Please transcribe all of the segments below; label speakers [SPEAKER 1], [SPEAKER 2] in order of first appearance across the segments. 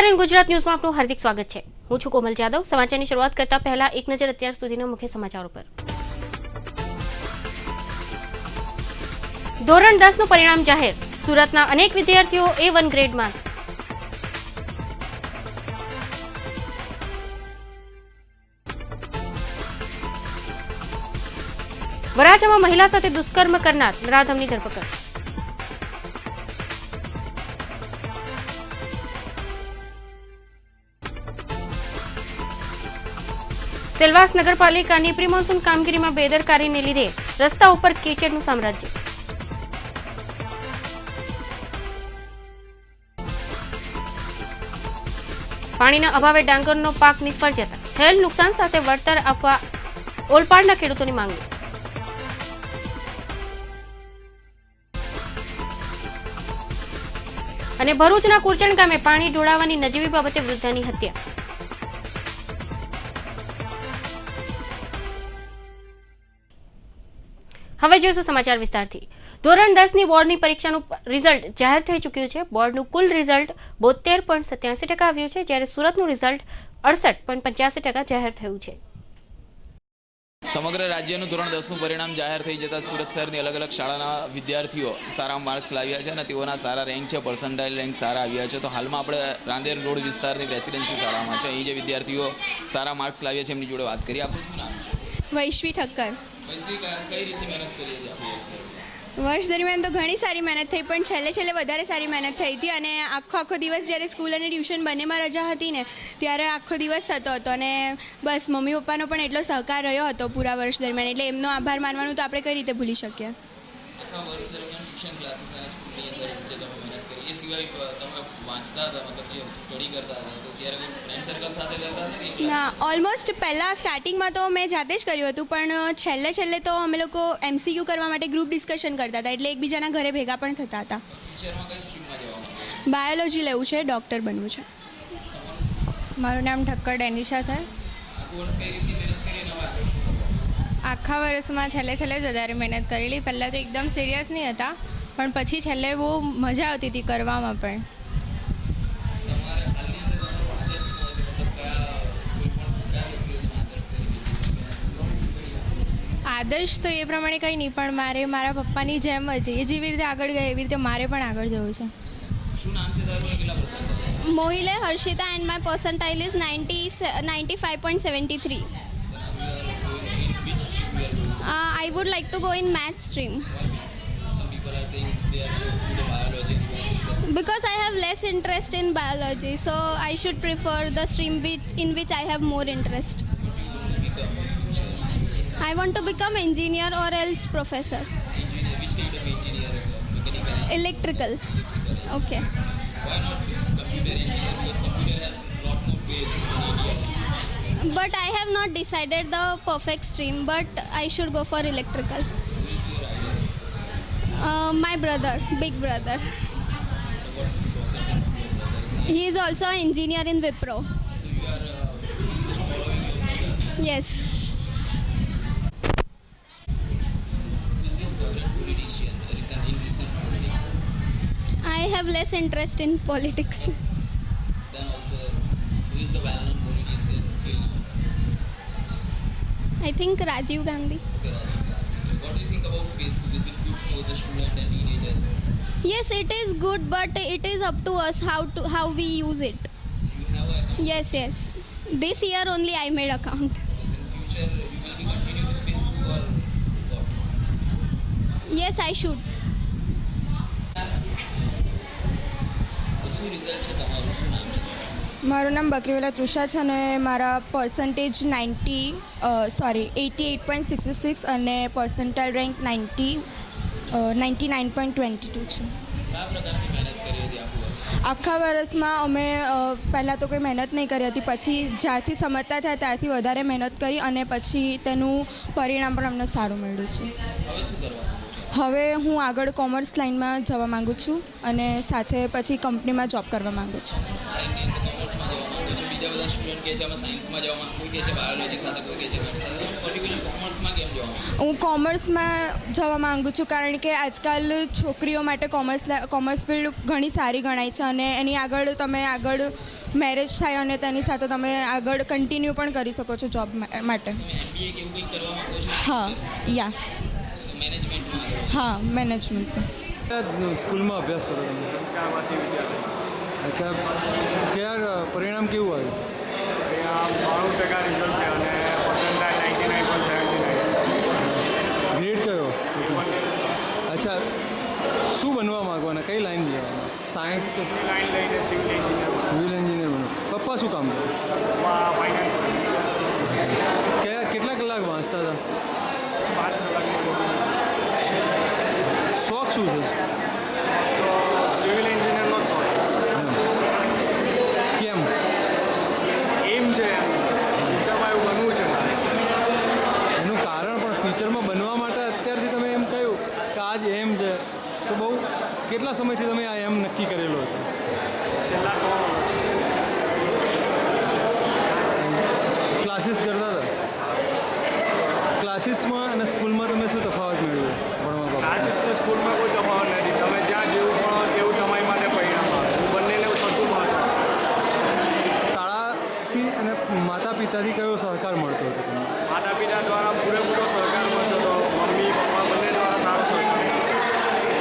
[SPEAKER 1] NRN Gujarat ન્યૂઝમાં આપનું હાર્દિક સ્વાગત છે। હું છું કોમલ જાદવ। સમાચારની શરૂઆત કરતા પહેલા એક નજર અત્યાર સુધીના મુખ્ય સમાચારો પર। ધોરણ 10નું પરિણામ જાહેર। સુરતના અનેક વિદ્યાર્થીઓ A1 ગ્રેડમાં। વરાછામાં મહિલા સાથે દુષ્કર્મ કરનાર નરાધમની ધરપકડ। સેલવાસ નગરપાલિકાની પ્રી મોન્સૂન કામગીરીમાં બેદરકારીને લીધે રસ્તા ઉપર કીચડનું સામ્રાજ્ય। પાણીના અભાવે ડાંગરનો પાક નિષ્ફળ જતા થયેલ નુકસાન સાથે વળતર આપવા ઓલપાડના ખેડૂતોની માંગણી। અને ભરૂચના કુરચણ ગામે પાણી ઢોળાવવાની નજીવી બાબતે વૃદ્ધાની હત્યા। હવે જોઈશું સમાચાર વિસ્તારથી। ધોરણ 10ની બોર્ડની પરીક્ષાનું રિઝલ્ટ જાહેર થઈ ચૂક્યું છે। બોર્ડનું કુલ રિઝલ્ટ 72.87% આવ્યું છે, જ્યારે સુરતનું રિઝલ્ટ 68.85% જાહેર થયું છે।
[SPEAKER 2] સમગ્ર રાજ્યનું ધોરણ 10નું પરિણામ જાહેર થઈ જતા સુરત શહેરની અલગ અલગ શાળાના વિદ્યાર્થીઓ સારા માર્ક્સ લાવ્યા છે અને તેઓના સારા રેન્ક છે, પર્સન્ટાઇલ રેન્ક સારા આવ્યા છે। તો હાલમાં આપણે રાંદેર રોડ વિસ્તારની રેસિડેન્સી શાળામાં છે। અહીં જે વિદ્યાર્થીઓ સારા માર્ક્સ લાવ્યા છે એમની જોડે વાત કરીએ। આપનું શું નામ છે?
[SPEAKER 3] વૈશ્વી ઠક્કર।
[SPEAKER 2] વૈશ્વી, કઈ રીતની મહેનત કરી હતી આપણી?
[SPEAKER 3] વર્ષ દરમિયાન તો ઘણી સારી મહેનત થઈ, પણ છેલ્લે વધારે સારી મહેનત થઈ હતી અને આખો દિવસ જ્યારે સ્કૂલ અને ટ્યુશન બંનેમાં રજા હતી ને ત્યારે આખો દિવસ થતો હતો અને બસ મમ્મી પપ્પાનો પણ એટલો સહકાર રહ્યો હતો પૂરા વર્ષ દરમિયાન, એટલે એમનો આભાર માનવાનું તો આપણે કઈ રીતે ભૂલી શકીએ।
[SPEAKER 2] આખા વર્ષ દરમિયાન ટ્યુશન ક્લાસીસ અને સ્કૂલની અંદર જે તમે મહેનત કરી એ સિવાય તમે વાંચતા હતા, મતલબ કે સ્ટડી કરતા હતા, તો ત્યારે કોઈ ફ્રેન્ડ સર્કલ સાથે કરતા હતા?
[SPEAKER 3] ના, ઓલમોસ્ટ પહેલાં સ્ટાર્ટિંગમાં તો મેં જાતે જ કર્યું હતું, પણ છેલ્લે તો અમે લોકો MCQ કરવા માટે ગ્રુપ ડિસ્કશન કરતા હતા, એટલે એકબીજાના ઘરે ભેગા પણ થતા હતા।
[SPEAKER 2] ફ્યુચરમાં કઈ સ્ટ્રીમમાં જવાનું છે?
[SPEAKER 3] બાયોલોજી લેવું છે, ડૉક્ટર બનવું છે।
[SPEAKER 4] મારું નામ ઠક્કર ડેનિશા છે।
[SPEAKER 2] આખું વર્ષ કઈ રીતની મહેનત કરી અને હવે આગળ શું કરવાનું?
[SPEAKER 4] આખા વર્ષમાં છેલ્લે જ વધારે મહેનત કરેલી। પહેલાં તો એકદમ સિરિયસ નહીં હતા, પણ પછી છેલ્લે બહુ મજા આવતી હતી કરવામાં પણ।
[SPEAKER 2] તમારે હાલની અંદર તમારો આદર્શ શું છે? મતલબ કયા વ્યક્તિઓનો આદર્શ તરીકે?
[SPEAKER 4] આદર્શ તો એ પ્રમાણે કંઈ નહીં, પણ મારે મારા પપ્પાની જેમ જ એ જેવી રીતે આગળ ગયા એવી રીતે મારે પણ આગળ જવું છે।
[SPEAKER 2] શું નામ છે તારું અને કેટલા percentage?
[SPEAKER 5] Mohile Harshita and my percentile is 95.73.
[SPEAKER 2] Which stream you are going?
[SPEAKER 5] I would like to go in math stream
[SPEAKER 2] Some people are saying they are going through the biology and chemistry.
[SPEAKER 5] because I have less interest in biology, so I should prefer the stream in which I have more interest.
[SPEAKER 2] What do you want to become in future?
[SPEAKER 5] I want to become engineer or else professor.
[SPEAKER 2] Engineer, which kind of engineer? Mechanical?
[SPEAKER 5] Electrical. Okay.
[SPEAKER 2] Why not computer engineer? Because computer has a lot more ways in India.
[SPEAKER 5] But I have not decided the perfect stream, but I should go for electrical.
[SPEAKER 2] Who is your idol?
[SPEAKER 5] My brother, big brother.
[SPEAKER 2] So what's the profession of your brother?
[SPEAKER 5] He is also an engineer in Wipro.
[SPEAKER 2] So you are just following your brother.
[SPEAKER 5] Yes.
[SPEAKER 2] Who is your favorite politician in recent politics?
[SPEAKER 5] I have less interest in politics.
[SPEAKER 2] Then also, who is the well-known politician till now?
[SPEAKER 5] I think Rajiv Gandhi.
[SPEAKER 2] Okay, Rajiv Gandhi. What do you think about Facebook? Is it good for the student and teenagers?
[SPEAKER 5] Yes, it is good, but it is up to us how we use it.
[SPEAKER 2] So you have an account.
[SPEAKER 5] Yes. This year only I made account.
[SPEAKER 2] Yes, in future you will be continue with Facebook or what?
[SPEAKER 5] Yes, I should.
[SPEAKER 2] તો શું result છે તમારું? શું નામ છે?
[SPEAKER 3] મારું નામ બકરીવાલા તૃષા છે અને મારા પર્સન્ટેજ 88.66 અને પર્સન્ટાઇલ રેન્ક 99.22 છે।
[SPEAKER 2] કયા પ્રકારની મહેનત કરી હતી આખું વર્ષ?
[SPEAKER 3] આખા વર્ષમાં અમે પહેલાં તો કોઈ મહેનત નહીં કરી હતી, પછી જ્યારથી સમજતા થયા ત્યારથી વધારે મહેનત કરી અને પછી તેનું પરિણામ પણ અમને સારું મળ્યું છે।
[SPEAKER 2] હવે શું કરવાનું છે?
[SPEAKER 3] હવે હું આગળ કોમર્સ લાઇનમાં જવા માગું છું અને સાથે પછી કંપનીમાં જોબ કરવા માગું છું।
[SPEAKER 2] સાયન્સની અંદર કોમર્સમાં જવા માંગો છો? બીજા બધા સ્ટુડન્ટ કહે છે અમે સાયન્સમાં જવા માંગો, કોઈ કહે છે બાયોલોજી સાથે, કોઈ કહે છે મેથ્સ સાથે, પર્ટિક્યુલર કોમર્સમાં કેમ જવા માંગો?
[SPEAKER 3] હું કોમર્સમાં જવા માગું છું કારણ કે આજકાલ છોકરીઓ માટે કોમર્સ ફિલ્ડ ઘણી સારી ગણાય છે અને એની આગળ તમે
[SPEAKER 6] મેરેજ થાય અને તેની સાથે તમે આગળ કન્ટિન્યુ પણ કરી શકો છો જોબ માટે.
[SPEAKER 2] MBA કે એવું કંઈક કરવા માંગો છો?
[SPEAKER 6] હા યા
[SPEAKER 2] મેનેજમેન્ટમાં?
[SPEAKER 6] હા મેનેજમેન્ટમાં.
[SPEAKER 7] સ્કૂલમાં અભ્યાસ કરો તમે?
[SPEAKER 8] સંસ્કારવાદી વિદ્યાલય.
[SPEAKER 7] અચ્છા, ક્યારે પરિણામ કેવું આવ્યું?
[SPEAKER 8] અહીંયા 92% રિઝલ્ટ છે અને પર્સન્ટાઇલ 99.79.
[SPEAKER 7] ગ્રેડ કયો? અચ્છા, શું બનવા માગવાના? કઈ લાઈન લેવાના? સાયન્સ કે
[SPEAKER 8] લાઈન લઈને સિવિલ એન્જિનિયર.
[SPEAKER 7] સિવિલ એન્જિનિયર બનો? પપ્પા શું કામ કરે?
[SPEAKER 8] ફાઇનાન્સ
[SPEAKER 7] કેટલા કલાક વાંચતા હતા?
[SPEAKER 8] 5 કલાક.
[SPEAKER 7] શોખ શું છે?
[SPEAKER 8] તો સિવિલ એન્જિનિયરનો જ શોખ.
[SPEAKER 7] કેમ?
[SPEAKER 8] એમ છે ફ્યુચરમાં એવું બનવું છે મારે.
[SPEAKER 7] એનું કારણ પણ ફ્યુચરમાં બનવા માટે અત્યારથી તમે એમ કહ્યું કે આ જ એમ છે, તો બહુ કેટલા સમયથી તમે આ એમ નક્કી કરેલો હતો?
[SPEAKER 8] છેલ્લા 3 વર્ષ.
[SPEAKER 7] ક્લાસીસ કરતા હતા? ક્લાસીસમાં અને સ્કૂલમાં તમે શું તફાવત મેળવ્યો ભણવા બાબતે?
[SPEAKER 8] ક્લાસીસ અને સ્કૂલમાં કોઈ તફાવત નથી. તમે જ્યાં જેવું ભણો તેવું તમારી માટે પરિણામ આવે. બંનેને સરખું મહત્વ.
[SPEAKER 7] શાળાથી અને માતા પિતાથી કયો સહકાર મળતો હતો તમને?
[SPEAKER 8] માતા પિતા દ્વારા પૂરેપૂરો સહકાર મળતો હતો. મમ્મી પપ્પા બંને દ્વારા સારો સહકાર મળતો.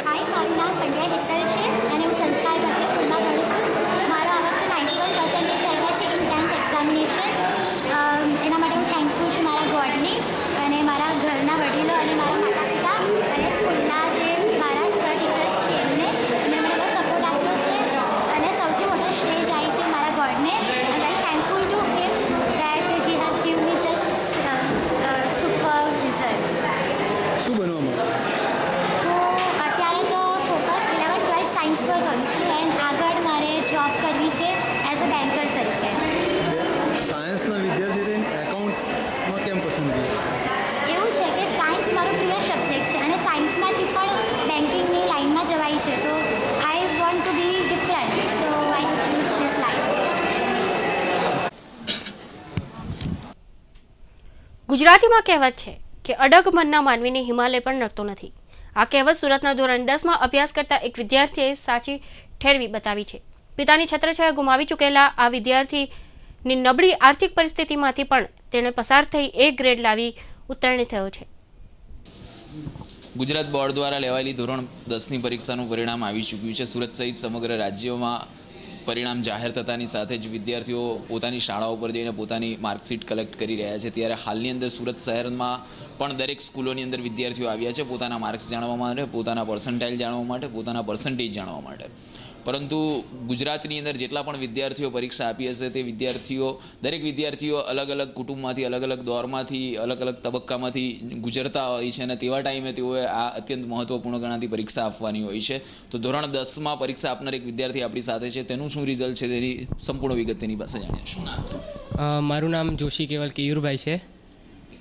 [SPEAKER 9] હાય, મારું નામ પંડ્યા હિતલ છે અને હું સંસ્કાર ભારતી સ્કૂલમાં ભણું છું. મારો આ વખતે 91% આવ્યા છે ઇન 10th એક્ઝામિનેશન. એના માટે હું થેન્કફુલ છું મારા ગોડની અને મારા ઘરના વડીલો અને મારા માતા પિતા અને સ્કૂલના જે મારા સર ટીચર્સ છે એમને મને બહુ સપોર્ટ આપ્યો છે અને સૌથી મોટો શ્રેય જાય છે મારા ગોડને. I very thankful to him that he has give me just super result.
[SPEAKER 7] શું બનવા માંગો?
[SPEAKER 9] હું અત્યારે તો ફોકસ 11th-12th સાયન્સ પર કરું છું એન્ડ આગળ મારે જોબ કરવી છે એઝ અ બેન્કર તરીકે.
[SPEAKER 7] સાયન્સના વિદ્યાર્થી થઈને એકાઉન્ટમાં કેમ પસંદગી?
[SPEAKER 9] એવું છે કે સાયન્સ મારો પ્રિય સબ્જેક્ટ છે અને સાયન્સમાંથી પણ બેન્કિંગની લાઇનમાં જવાય છે, તો I want to be different, so I choose this line.
[SPEAKER 1] ગુજરાતીમાં કહેવત છે કે અડગ મનના માનવીને હિમાલય પણ નડતો નથી. આ કહેવત સુરતના ધોરણ 10માં અભ્યાસ કરતા એક વિદ્યાર્થીએ સાચી ઠેરવી બતાવી છે. પિતાની છત્રછાયા ગુમાવી ચૂકેલા આ વિદ્યાર્થીની નબળી આર્થિક પરિસ્થિતિમાંથી પણ તેણે પસાર થઈ A ગ્રેડ લાવી ઉત્તીર્ણ થયો છે.
[SPEAKER 2] ગુજરાત બોર્ડ દ્વારા લેવાયેલી ધોરણ 10ની પરીક્ષાનું પરિણામ આવી ચૂક્યું છે. સુરત સહિત સમગ્ર રાજ્યમાં પરિણામ જાહેર થતાની સાથે જ વિદ્યાર્થીઓ પોતાની શાળાઓ પર જઈને પોતાની માર્કશીટ કલેક્ટ કરી રહ્યા છે. ત્યારે હાલની અંદર સુરત શહેરમાં પણ દરેક સ્કૂલોની અંદર વિદ્યાર્થીઓ આવ્યા છે પોતાના માર્ક્સ જાણવા માટે, પોતાના પર્સન્ટાઇલ જાણવા માટે, પોતાના પર્સન્ટેજ જાણવા માટે. પરંતુ ગુજરાતની અંદર જેટલા પણ વિદ્યાર્થીઓ પરીક્ષા આપી હશે તે વિદ્યાર્થીઓ દરેક વિદ્યાર્થીઓ અલગ અલગ કુટુંબમાંથી, અલગ અલગ દોરમાંથી, અલગ અલગ તબક્કામાંથી ગુજરતા હોય છે અને તેવા ટાઈમે તેઓએ આ અત્યંત મહત્વપૂર્ણ ગણાતી પરીક્ષા આપવાની હોય છે. તો ધોરણ 10માં પરીક્ષા આપનાર એક વિદ્યાર્થી આપણી સાથે છે. તેનું શું રિઝલ્ટ છે તેની સંપૂર્ણ વિગત તેની પાસે જાણીએ. શું નામ?
[SPEAKER 10] મારું નામ જોશી કેવલ કેયુરભાઈ છે.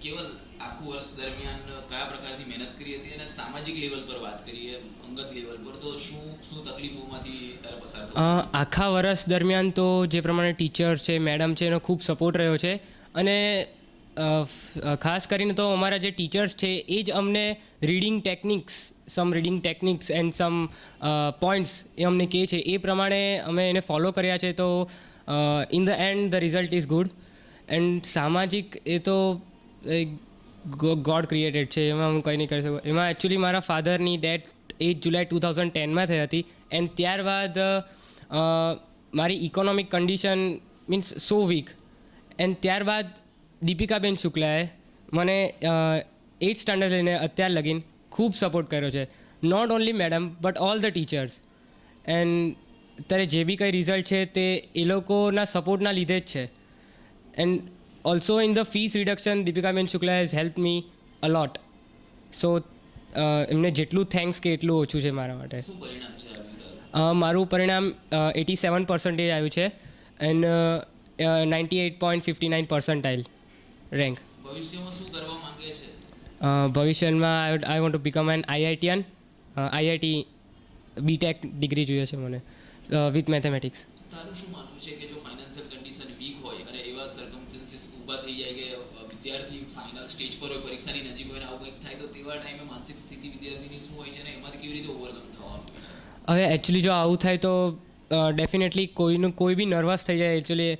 [SPEAKER 2] કેવલ, આખું વર્ષ દરમિયાન કયા પ્રકારની મહેનત કરી હતી અને સામાજિક લેવલ પર વાત કરીએ, અંગત લેવલ પર, તો શું તકલીફોમાંથી તારે પસાર થયું?
[SPEAKER 10] આખા વર્ષ દરમિયાન તો જે પ્રમાણે ટીચર્સ છે, મેડમ છે, એનો ખૂબ સપોર્ટ રહ્યો છે અને ખાસ કરીને તો અમારા જે ટીચર્સ છે એ જ અમને reading techniques and some points એ અમને કહે છે એ પ્રમાણે અમે એને ફોલો કર્યા છે. તો in the and the result is good. And સામાજિક એ તો ગોડ ક્રિએટેડ છે, એમાં હું કંઈ નહીં કરી શકું. એમાં એકચ્યુઅલી મારા ફાધરની ડેથ 8 જુલાઈ 2010માં થઈ હતી એન્ડ ત્યારબાદ મારી economic condition means so weak. And ત્યારબાદ દીપિકાબેન શુક્લાએ મને 8th સ્ટાન્ડર્ડ લઈને અત્યાર લગીન ખૂબ સપોર્ટ કર્યો છે. Not only madam but all the teachers. And અત્યારે જે બી કંઈ રિઝલ્ટ છે તે એ લોકોના સપોર્ટના લીધે જ છે. And also in the fees reduction Deepikaben Shukla has help me a lot. So એમને જેટલું થેન્ક્સ કે એટલું ઓછું છે મારા માટે. મારું પરિણામ 87% આવ્યું છે એન્ડ 98.59% રેન્ક.
[SPEAKER 2] ભવિષ્યમાં શું કરવા માંગે છે?
[SPEAKER 10] ભવિષ્યમાં આઈ want to become N IITian. IIT BTech degree જોઈએ છે મને વિથ મેથેમેટિક્સ.
[SPEAKER 2] તારું શું માનવું છે કે જો ફાઇનાન્શિયલ કન્ડિશન વીક હોય અને એવા સર્કમસ્ટન્સીસ ઊભા થઈ જાય કે વિદ્યાર્થી ફાઇનલ સ્ટેજ પર હોય, પરીક્ષાની નજીક હોય ને આવું કંઈક થાય, તો તેવા ટાઈમે માનસિક સ્થિતિ વિદ્યાર્થીની શું હોય છે ને એમાંથી કેવી રીતે ઓવરકમ થવાનું હોય છે?
[SPEAKER 10] હવે એકચ્યુઅલી જો આવું થાય તો ડેફિનેટલી કોઈ બી નર્વસ થઈ જાય એકચ્યુઅલી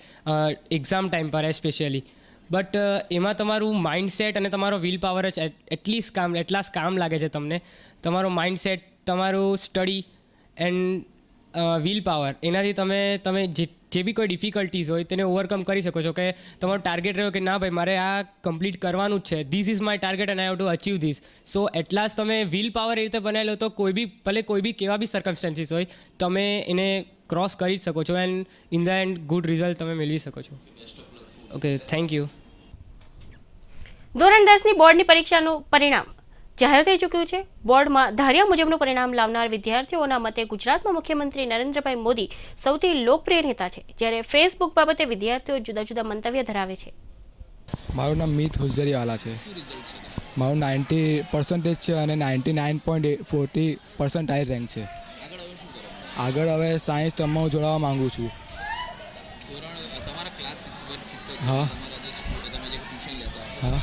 [SPEAKER 10] એક્ઝામ ટાઈમ પર એસ્પેશિયલી. બટ એમાં તમારું માઇન્ડસેટ અને તમારો વિલ પાવર જ એટલા જ કામ લાગે છે તમને. તમારો માઇન્ડસેટ, તમારું સ્ટડી એન્ડ વિલ પાવર, એનાથી તમે જે બી કોઈ ડિફિકલ્ટીઝ હોય તેને ઓવરકમ કરી શકો છો. કે તમારો ટાર્ગેટ રહ્યો કે ના ભાઈ મારે આ કમ્પ્લીટ કરવાનું જ છે, this is my target and I have to achieve this. So એટલા જ તમે વિલ પાવર એ રીતે બનાવી લો તો કોઈ બી કેવા બી સર્કમસ્ટાન્સીસ હોય તમે એને ક્રોસ કરી જ શકો છો and in the and good result તમે મેળવી શકો છો. Okay, thank you.
[SPEAKER 1] ધોરણ 10ની બોર્ડની પરીક્ષાનું પરિણામ જાહેર થઈ ચૂક્યું છે. બોર્ડમાં ધાર્યા મુજબનું પરિણામ લાવનાર વિદ્યાર્થીઓના મતે ગુજરાતમાં મુખ્યમંત્રી નરેન્દ્રભાઈ મોદી સૌથી લોકપ્રિય નેતા છે, જ્યારે ફેસબુક બાબતે વિદ્યાર્થીઓ જુદા જુદા મંતવ્ય ધરાવે છે.
[SPEAKER 11] મારું નામ મિત હુજરીવાલા છે. મારું 90% છે અને 99.40% રેન્ક છે. આગળ હવે સાયન્સ સ્ટ્રીમમાં હું જોડાવા માંગુ છું. હા હા.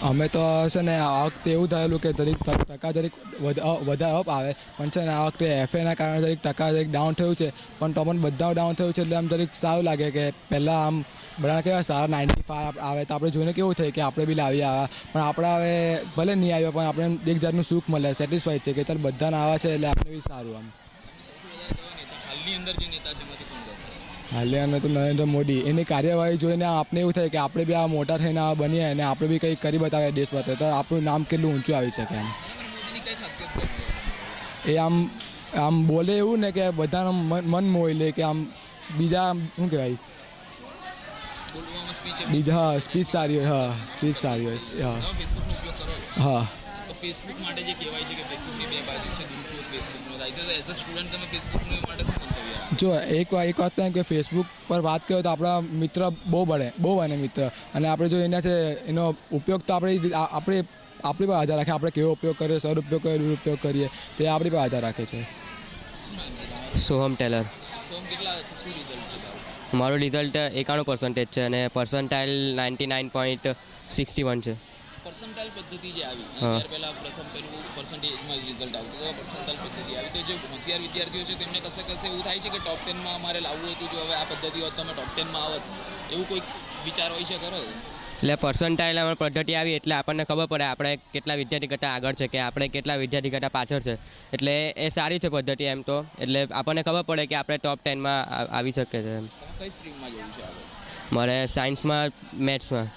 [SPEAKER 11] અમે તો છે ને આ વખતે એવું થયેલું કે ટકા વધારે અપ આવે, પણ છે ને આ વખતે એફએના કારણે ટકા ડાઉન થયું છે. પણ તો પણ બધા ડાઉન થયું છે એટલે આમ સારું લાગે કે પહેલાં આમ બધા કેવા સારા 95 આવે તો આપણે જોઈને કેવું થાય કે આપણે બી લાવી આવ્યા, પણ આપણે હવે ભલે નહીં આવ્યા પણ આપણે એક જાતનું સુખ મળે, સેટિસ્ફાઈડ છે કે ચાલ બધાને આવે છે એટલે આપણે બી સારું. આમ હાલે અમે તો નરેન્દ્ર મોદી, એની કાર્યવાહી જોઈને આપણે એવું થાય કે આપણે બી આ મોટા થઈને આ બનીએ અને આપણે બી કંઈક કરી બતાવીએ દેશ માટે, તો આપણું નામ કેટલું ઊંચું આવી શકે. એમ એ આમ બોલે એવું ને કે બધાનું મન મોહી લે કે આમ બીજા શું કહેવાય બીજા. હા, સ્પીચ સારી હોય. હા, સ્પીચ સારી હોય. હા હા.
[SPEAKER 2] ફેસબુક માટે જે કહેવાય છે કે ફેસબુકની બે બાજુ છે, દુરુપયોગ ફેસબુકનો થાય તો એઝ અ સ્ટુડન્ટ તમે ફેસબુકનો માટે શું મંતવ્ય?
[SPEAKER 11] જો એક વાત થાય કે ફેસબુક પર વાત કરીએ તો આપણા મિત્ર બહુ બને મિત્ર, અને આપણે જો એનો ઉપયોગ તો આપણી પર આધાર રાખે, આપણે કેવો ઉપયોગ કરીએ, સદુપયોગ કરીએ, દુરુપયોગ કરીએ તે આપણી પર આધાર રાખે છે.
[SPEAKER 10] સોહમ ટેલર.
[SPEAKER 2] શું રિઝલ્ટ છે?
[SPEAKER 10] મારું રિઝલ્ટ 91% છે અને પર્સન્ટાઇલ 99.61 છે.
[SPEAKER 2] પર્સન્ટાઇલ પદ્ધતિ જે આવી, ત્યાર પહેલાં પેલું પર્સન્ટેજમાં રિઝલ્ટ આવતું, તો પર્સન્ટાઇલ પદ્ધતિ આવી તો જે હોશિયાર વિદ્યાર્થીઓ છે તેમને કશે એવું થાય છે કે ટોપ 10માં અમારે લાવવું હતું, જો હવે આ પદ્ધતિ હોત તો અમે ટોપ 10માં આવત, એવું કોઈ વિચાર હોય છે ખરો?
[SPEAKER 10] એટલે પર્સન્ટાઇલ પદ્ધતિ આવી એટલે આપણને ખબર પડે આપણે કેટલા વિદ્યાર્થી કરતાં આગળ છે કે આપણે કેટલા વિદ્યાર્થી કરતાં પાછળ છે. એટલે એ સારી છે પદ્ધતિ એમ તો, એટલે આપણને ખબર પડે કે આપણે ટોપ 10માં આવી શકીએ છીએ.
[SPEAKER 2] કઈ સ્ટ્રીમમાં જવું છે આગળ?
[SPEAKER 10] મારે સાયન્સમાં, મેથ્સમાં.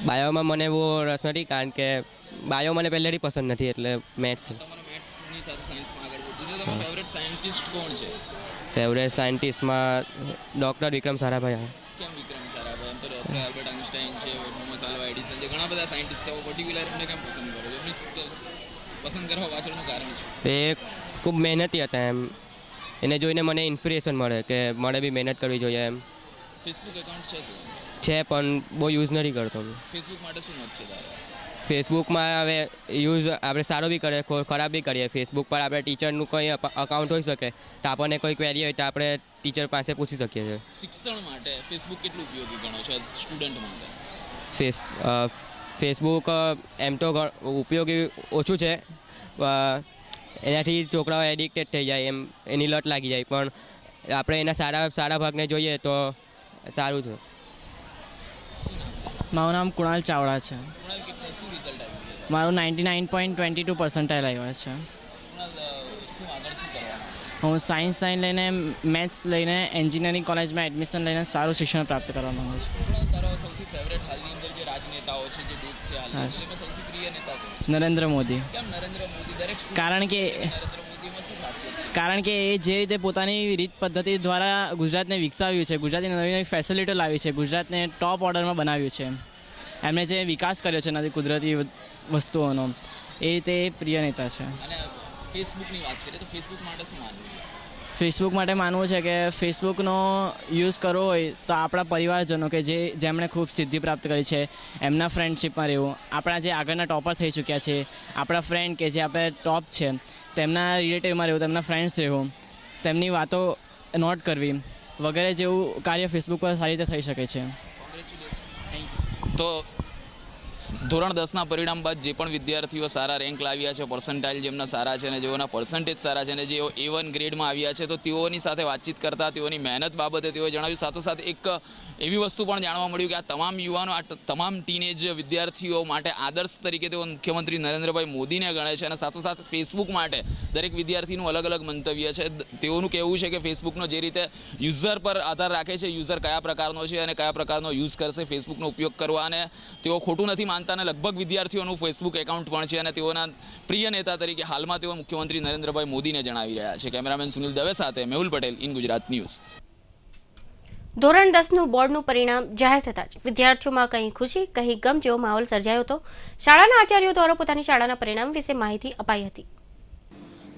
[SPEAKER 10] બાયોમાં મને બહુ રસ નથી કારણ કે બાયો મને પહેલેથી પસંદ નથી, એટલે મેથ્સ છે.
[SPEAKER 2] મેથ્સની સાથે સાયન્સમાં આગળ વધ્યું છે. તમારો ફેવરેટ સાયન્ટિસ્ટ કોણ છે?
[SPEAKER 10] Favourite સાયન્ટિસ્ટમાં doctor Vikram Sarabhai.
[SPEAKER 2] કેમ વિક્રમ સારાભાઈ? એમ તો ડૉક્ટર આલ્બર્ટ આઇન્સ્ટાઈન છે, થોમસ આલ્વા એડિસન છે, ઘણા બધા સાયન્ટિસ્ટ છે. પર્ટિક્યુલર એમને કેમ પસંદ કરો છો? પસંદ કરવા પાછળનું કારણ શું?
[SPEAKER 10] તે ખૂબ મહેનતી હતા એમ, એને જોઈને મને ઇન્સ્પિરેશન મળે કે મારે બી મહેનત કરવી જોઈએ એમ.
[SPEAKER 2] ફેસબુક એકાઉન્ટ છે?
[SPEAKER 10] છે પણ બહુ યુઝ નથી કરતો.
[SPEAKER 2] ફેસબુક માટે શું મત છે તારો?
[SPEAKER 10] ફેસબુકમાં હવે યુઝ આપણે સારો બી કરીએ, ખરાબ બી કરીએ. ફેસબુક પર આપણે ટીચરનું કંઈ અકાઉન્ટ હોઈ શકે તો આપણને કોઈ ક્વેરી હોય તો આપણે ટીચર પાસે પૂછી શકીએ છીએ.
[SPEAKER 2] શિક્ષણ માટે ફેસબુક કેટલું ઉપયોગી ગણો છો સ્ટુડન્ટ માટે?
[SPEAKER 10] ફેસબુક એમ તો ઉપયોગી ઓછું છે, એનાથી છોકરાઓ એડિક્ટેડ થઈ જાય એમ, એની લત લાગી જાય, પણ આપણે એના સારા ભાગને જોઈએ તો સારું છે.
[SPEAKER 12] મારું નામ કુણાલ ચાવડા છે. મારું 99.22% આવ્યા છે. હું સાયન્સ લઈને મેથ્સ લઈને એન્જિનિયરિંગ કોલેજમાં એડમિશન લઈને સારું શિક્ષણ પ્રાપ્ત કરવા માંગુ છું.
[SPEAKER 2] સૌથી ફેવરેટ હાલની અંદર જે રાજનેતાઓ છે, જે દેશ છે હાલમાં, તેમાં સૌથી પ્રિય નેતા કોણ છે?
[SPEAKER 12] નરેન્દ્ર મોદી.
[SPEAKER 2] કેમ નરેન્દ્ર મોદી? દરેક
[SPEAKER 12] કારણ કે એ જે રીતે પોતાની રીત પદ્ધતિ દ્વારા ગુજરાતને વિકસાવ્યું છે, ગુજરાતની નવી નવી ફેસિલિટીઓ લાવી છે, ગુજરાતને ટોપ ઓર્ડરમાં બનાવ્યું છે, એમણે જે વિકાસ કર્યો છે નવી કુદરતી વસ્તુઓનો, એ રીતે પ્રિય નેતા છે.
[SPEAKER 2] અને ફેસબુકની વાત કરીએ તો ફેસબુક માટે શું માનવું?
[SPEAKER 12] ફેસબુક માટે માનવું છે કે ફેસબુકનો યુઝ કરવો હોય તો આપણા પરિવારજનો કે જેમણે ખૂબ સિદ્ધિ પ્રાપ્ત કરી છે એમના ફ્રેન્ડશિપમાં રહેવું, આપણા જે આગળના ટોપર થઈ ચૂક્યા છે, આપણા ફ્રેન્ડ કે જે આપણે ટોપ છે તેમના રિલેટિવમાં રહેવું, તેમના ફ્રેન્ડ્સ રહેવું, તેમની વાતો નોટ કરવી વગેરે જેવું કાર્ય ફેસબુક પર સારી રીતે થઈ શકે છે.
[SPEAKER 2] તો ધોરણ 10ના પરિણામ બાદ જે પણ વિદ્યાર્થીઓ સારા રેન્ક લાવ્યા છે, પર્સન્ટાઇલ જેમના સારા છે અને જેઓના પર્સન્ટેજ સારા છે અને જેઓ A1 ગ્રેડમાં આવ્યા છે, તો તેઓની સાથે વાતચીત કરતા તેઓની મહેનત બાબતે તેઓએ જણાવ્યું. સાથોસાથ એક એવી વસ્તુ પણ જાણવા મળ્યું કે આ તમામ યુવાનો, આ તમામ ટીનેજ વિદ્યાર્થીઓ માટે આદર્શ તરીકે તેઓ મુખ્યમંત્રી નરેન્દ્રભાઈ મોદીને ગણે છે અને સાથોસાથ ફેસબુક માટે દરેક વિદ્યાર્થીનું અલગ અલગ મંતવ્ય છે. તેઓનું કહેવું છે કે ફેસબુકનો જે રીતે યુઝર પર આધાર રાખે છે, યુઝર કયા પ્રકારનો છે અને કયા પ્રકારનો યુઝ કરશે ફેસબુકનો ઉપયોગ કરવા, અને તેઓ ખોટું નથી માનતા અને લગભગ વિદ્યાર્થીઓનું ફેસબુક એકાઉન્ટ પણ છે અને તેઓના પ્રિય નેતા તરીકે હાલમાં તેઓ મુખ્યમંત્રી નરેન્દ્રભાઈ મોદીને જણાવી રહ્યા છે. કેમેરામેન સુનિલ દવે સાથે મેહુલ પટેલ, ઇન ગુજરાત ન્યૂઝ.
[SPEAKER 1] ધોરણ 10નું બોર્ડનું પરિણામ જાહેર થતાં જ વિદ્યાર્થીઓમાં કંઈ ખુશી, કંઈ ગમ જેવો માહોલ સર્જાયો હતો. શાળાના આચાર્યો દ્વારા પોતાની શાળાના પરિણામ વિશે માહિતી અપાઈ હતી.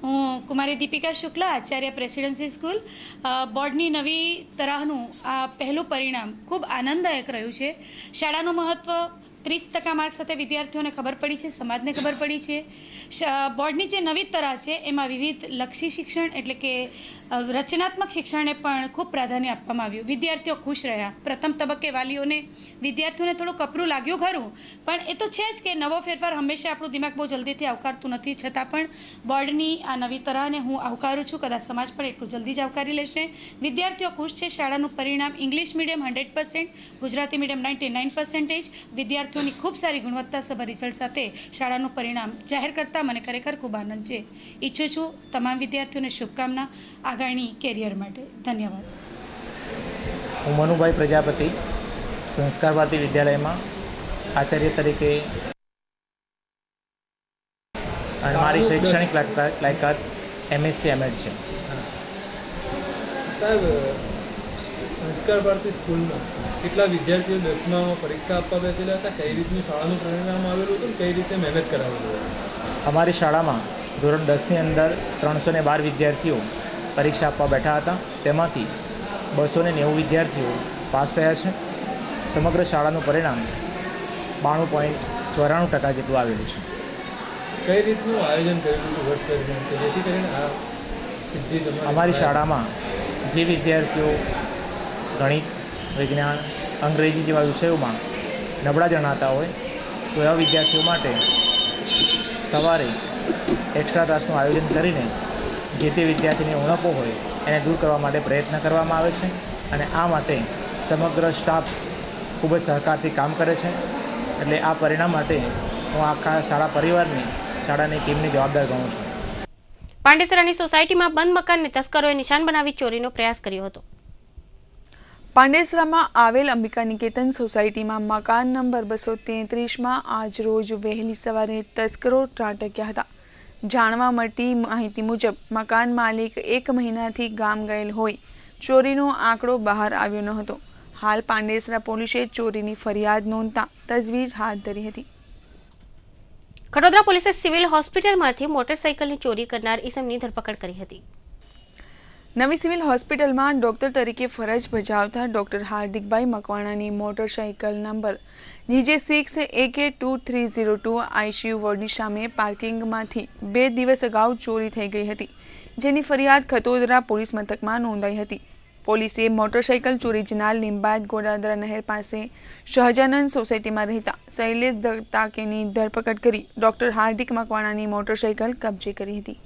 [SPEAKER 13] હું કુમારી દીપિકા શુક્લા, આચાર્ય પ્રેસિડેન્સી સ્કૂલ. બોર્ડની નવી તરહનું આ પહેલું પરિણામ ખૂબ આનંદદાયક રહ્યું છે. શાળાનું મહત્ત્વ 30% માર્ક સાથે વિદ્યાર્થીઓને ખબર પડી છે, સમાજને ખબર પડી છે. બોર્ડની જે નવી તરહ છે એમાં વિવિધ લક્ષી શિક્ષણ એટલે કે રચનાત્મક શિક્ષણને પણ ખૂબ પ્રાધાન્ય આપવામાં આવ્યું. વિદ્યાર્થીઓ ખુશ રહ્યા. પ્રથમ તબક્કે વાલીઓને વિદ્યાર્થીઓને થોડું કપરું લાગ્યું ખરું, પણ એ તો છે જ કે નવો ફેરફાર હંમેશા આપણું દિમાગ બહુ જલ્દીથી આવકારતું નથી. છતાં પણ બોર્ડની આ નવી તરહને હું આવકારું છું. કદાચ સમાજ પણ એટલું જલ્દી જ આવકારી લેશે. વિદ્યાર્થીઓ ખુશ છે. શાળાનું પરિણામ ઇંગ્લિશ મીડિયમ 100%, ગુજરાતી મીડિયમ 99%. વિદ્યાર્થીઓની ખૂબ સારી ગુણવત્તાસભર રિઝલ્ટ સાથે શાળાનું પરિણામ જાહેર કરતાં મને ખરેખર ખૂબ આનંદ છે. ઈચ્છું છું તમામ વિદ્યાર્થીઓને શુભકામના આગામી કેરિયર માટે. ધન્યવાદ.
[SPEAKER 14] હું મનુભાઈ પ્રજાપતિ, સંસ્કાર ભારતી વિદ્યાલયમાં આચાર્ય તરીકે, અને મારી શૈક્ષણિક લાયકાત MSc M.Ed છે.
[SPEAKER 7] સાહેબ, સંસ્કાર ભારતી સ્કૂલમાં કેટલા વિદ્યાર્થીઓ 10માં પરીક્ષા આપવા બેસેલા હતા? કઈ રીતનું શાળાનું પરિણામ આવેલું હતું? કઈ રીતે મહેનત કરાવેલી?
[SPEAKER 14] અમારી શાળામાં ધોરણ 10ની અંદર 312 વિદ્યાર્થીઓ પરીક્ષા આપવા બેઠા હતા. તેમાંથી 290 વિદ્યાર્થીઓ પાસ થયા છે. સમગ્ર શાળાનું પરિણામ 92.94% જેટલું આવેલું છે.
[SPEAKER 7] કઈ રીતનું આયોજન કરેલું હતું વર્ષ દરમિયાન કે જેથી કરીને આ સિદ્ધિ
[SPEAKER 14] અમારી શાળામાં જે વિદ્યાર્થીઓ ગણિત, વિજ્ઞાન, અંગ્રેજી જેવા વિષયોમાં નબળા જણાતા હોય તો એવા વિદ્યાર્થીઓ માટે સવારે એક્સ્ટ્રા ક્લાસનું આયોજન કરીને જે તે વિદ્યાર્થીની ઉણપો હોય એને દૂર કરવા માટે પ્રયત્ન કરવામાં આવે છે. અને આ માટે સમગ્ર સ્ટાફ ખૂબ જ સહકારથી કામ કરે છે. એટલે આ પરિણામ માટે હું આખા શાળા પરિવારની, શાળાની ટીમની જવાબદાર ગણું છું.
[SPEAKER 1] પાંડેસરાની સોસાયટીમાં બંધ મકાનને તસ્કરોએ નિશાન બનાવી ચોરીનો પ્રયાસ કર્યો હતો.
[SPEAKER 15] પાંડેસરામાં આવેલ અંબિકા નિકેતન સોસાયટીમાં મકાન નંબર 233માં આજ રોજ વહેલી સવારે તસ્કરો ત્રાટક્યા હતા. જાણવા મળતી માહિતી મુજબ મકાન માલિક 1 મહિનાથી ગામ ગયેલ હોય ચોરીનો આંકડો બહાર આવ્યો ન હતો. હાલ પાંડેસરા પોલીસે ચોરીની ફરિયાદ નોંધતા તજવીજ હાથ ધરી હતી.
[SPEAKER 1] કડોદરા પોલીસે સિવિલ હોસ્પિટલમાંથી મોટરસાઇકલની ચોરી કરનાર ઈસમની ધરપકડ કરી હતી.
[SPEAKER 15] નવી સિવિલ હોસ્પિટલમાં ડોક્ટર તરીકે ફરજ બજાવતા ડોક્ટર હાર્દિકભાઈ મકવાણાની મોટરસાઇકલ નંબર GJ6AK2302 ICU વોર્ડની સામે પાર્કિંગમાંથી 2 દિવસ અગાઉ ચોરી થઈ ગઈ હતી, જેની ફરિયાદ ખતોદરા પોલીસ મથકમાં નોંધાઈ હતી. પોલીસે મોટરસાઇકલ ચોરી જનાર લીંબાયત ગોડાદરા નહેર પાસે શહજાનંદ સોસાયટીમાં રહેતા શૈલેષ દત્તાકેની ધરપકડ કરી ડોક્ટર હાર્દિક મકવાણાની મોટરસાઇકલ કબજે કરી હતી.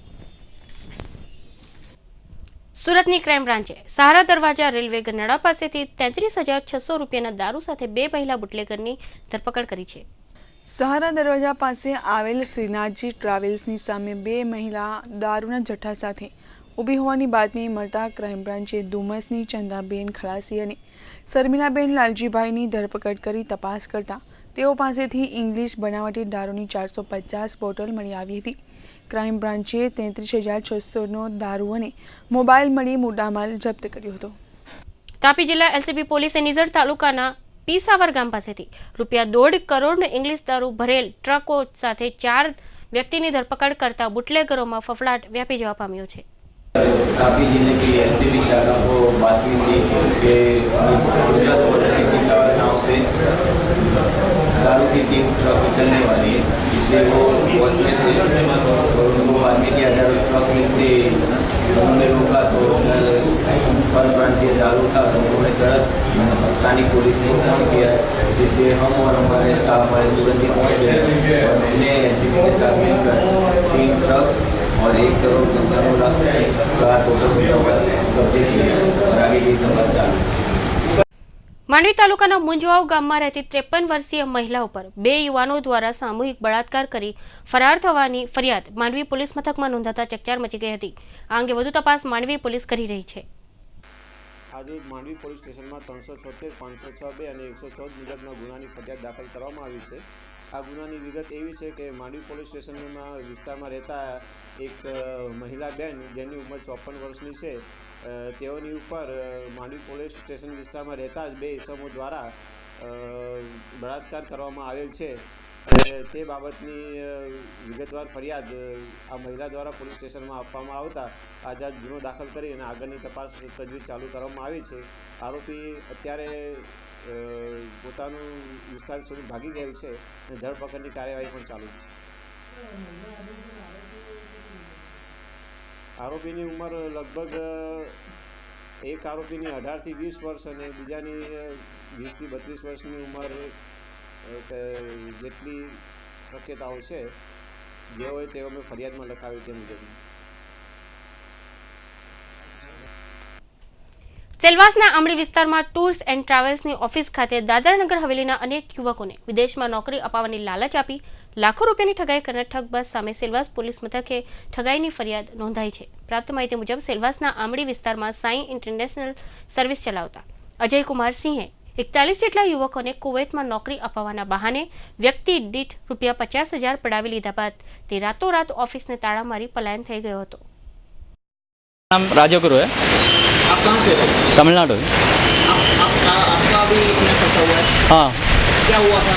[SPEAKER 1] સુરતની ક્રાઇમ બ્રાન્ચે સહારા દરવાજા રેલવે ગરનાળા પાસેથી 33,600 રૂપિયાના દારૂ સાથે 2 મહિલા બુટલેગરની ધરપકડ કરી છે.
[SPEAKER 15] સહારા દરવાજા પાસે આવેલ શ્રીનાથજી ટ્રાવેલ્સની સામે 2 મહિલા દારૂના જથ્થા સાથે ઊભી હોવાની બાતમી મળતા ક્રાઇમ બ્રાન્ચે ધુમ્મસની ચંદાબેન ખલાસી અને શર્મિલાબેન લાલજીભાઈની ધરપકડ કરી તપાસ કરતા તેઓ પાસેથી ઇંગ્લિશ બનાવટી દારૂની 450 બોટલ મળી આવી હતી. ક્રાઇમ બ્રાન્ચે 33,600નો દારૂ અને મોબાઈલ મળી મુદ્દામાલ જપ્ત કર્યો હતો.
[SPEAKER 1] તાપી જિલ્લા LCB પોલીસે નિઝર તાલુકાના પીસાવર ગામ પાસેથી ₹1.5 કરોડનો ઇંગ્લિશ દારૂ ભરેલ ટ્રકો સાથે 4 વ્યક્તિની ધરપકડ કરતા બુટલેગરોમાં ફફડાટ વ્યાપી જવા પામ્યો છે.
[SPEAKER 16] तापी जिले की LCB शाखा को बातमी थी कि गुजरात बॉर्डर के पीसावर गाँव से दारू की 3 ट्रक चलने वाली है, इसलिए वो वॉच में थे और उनको बातमी के आधार ट्रक में उन्होंने रोका तो परप्रांतीय दारू था तो उन्होंने तुरंत स्थानीय पुलिस ने फोन किया, जिसलिए हम और हमारे स्टाफ वाले तुरंत ही पहुँच गए और हमने एनसीबी के साथ मिलकर 3 ट्रक और 1 करोड़ 95 लाख का टोटल कब्जे किए और आगे की तपास चालू।
[SPEAKER 1] માંડવી તાલુકાના મુંજવાવ ગામમાં રહેતી 53 વર્ષીય મહિલા ઉપર 2 યુવાનો દ્વારા સામૂહિક બળાત્કાર કરી ફરાર થવાની ફરિયાદ માંડવી પોલીસ મથકમાં નોંધાતા ચકચાર મચી ગઈ હતી। આ અંગે વધુ તપાસ માંડવી પોલીસ કરી રહી છે।
[SPEAKER 17] આજે માંડવી પોલીસ સ્ટેશનમાં 376, 506 અને 114 મુજબના ગુનાની ફરિયાદ દાખલ કરવામાં આવી છે। આ ગુનાની વિગત એવી છે કે માંડવી પોલીસ સ્ટેશનના વિસ્તારમાં રહેતા એક મહિલા બેન જેની ઉંમર 54 વર્ષની છે, તેઓની ઉપર માંડવી પોલીસ સ્ટેશન વિસ્તારમાં રહેતા જ 2 ઇસમો દ્વારા બળાત્કાર કરવામાં આવેલ છે। તે બાબતની વિગતવાર ફરિયાદ આ મહિલા દ્વારા પોલીસ સ્ટેશનમાં આપવામાં આવતા આજે ગુનો દાખલ કરી અને આગળની તપાસ તજવીજ ચાલુ કરવામાં આવી છે। આરોપી અત્યારે પોતાનું વિસ્તાર છોડી ભાગી ગયેલ છે અને ધરપકડની કાર્યવાહી પણ ચાલુ છે। આરોપીની ઉંમર લગભગ એક આરોપીની 18 થી 20 વર્ષ અને બીજાની 20 થી 32 વર્ષની ઉંમર જેટલી શક્યતાઓ છે, જે હોય તેઓ મેં ફરિયાદમાં લખાવી તે મુજબ।
[SPEAKER 1] સેલવાસના આંબળી વિસ્તારમાં ટૂર્સ એન્ડ ટ્રાવેલ્સની ઓફિસ ખાતે દાદરાનગર હવેલીના અનેક યુવકોને વિદેશમાં નોકરી અપાવવાની લાલચ આપી લાખો રૂપિયાની ઠગાઈ કરનાર ઠગબાજ સામે સેલવાસ પોલીસ મથકે ઠગાઈની ફરિયાદ નોંધાઈ છે। પ્રાપ્ત માહિતી મુજબ સેલવાસના આંબળી વિસ્તારમાં સાઈ ઇન્ટરનેશનલ સર્વિસ ચલાવતા અજયકુમાર સિંહે 41 જેટલા યુવકોને કુવૈતમાં નોકરી અપાવવાના બહાને વ્યક્તિ દીઠ રૂપિયા 50,000 પડાવી લીધા બાદ તે રાતોરાત ઓફિસને તાળા મારી પલાયન થઈ ગયો હતો।
[SPEAKER 18] नाम राजा गुरु है। आप कहाँ से हो? तमिलनाडु। आपका भी इसमें फंसा हुआ है? हाँ। क्या हुआ था?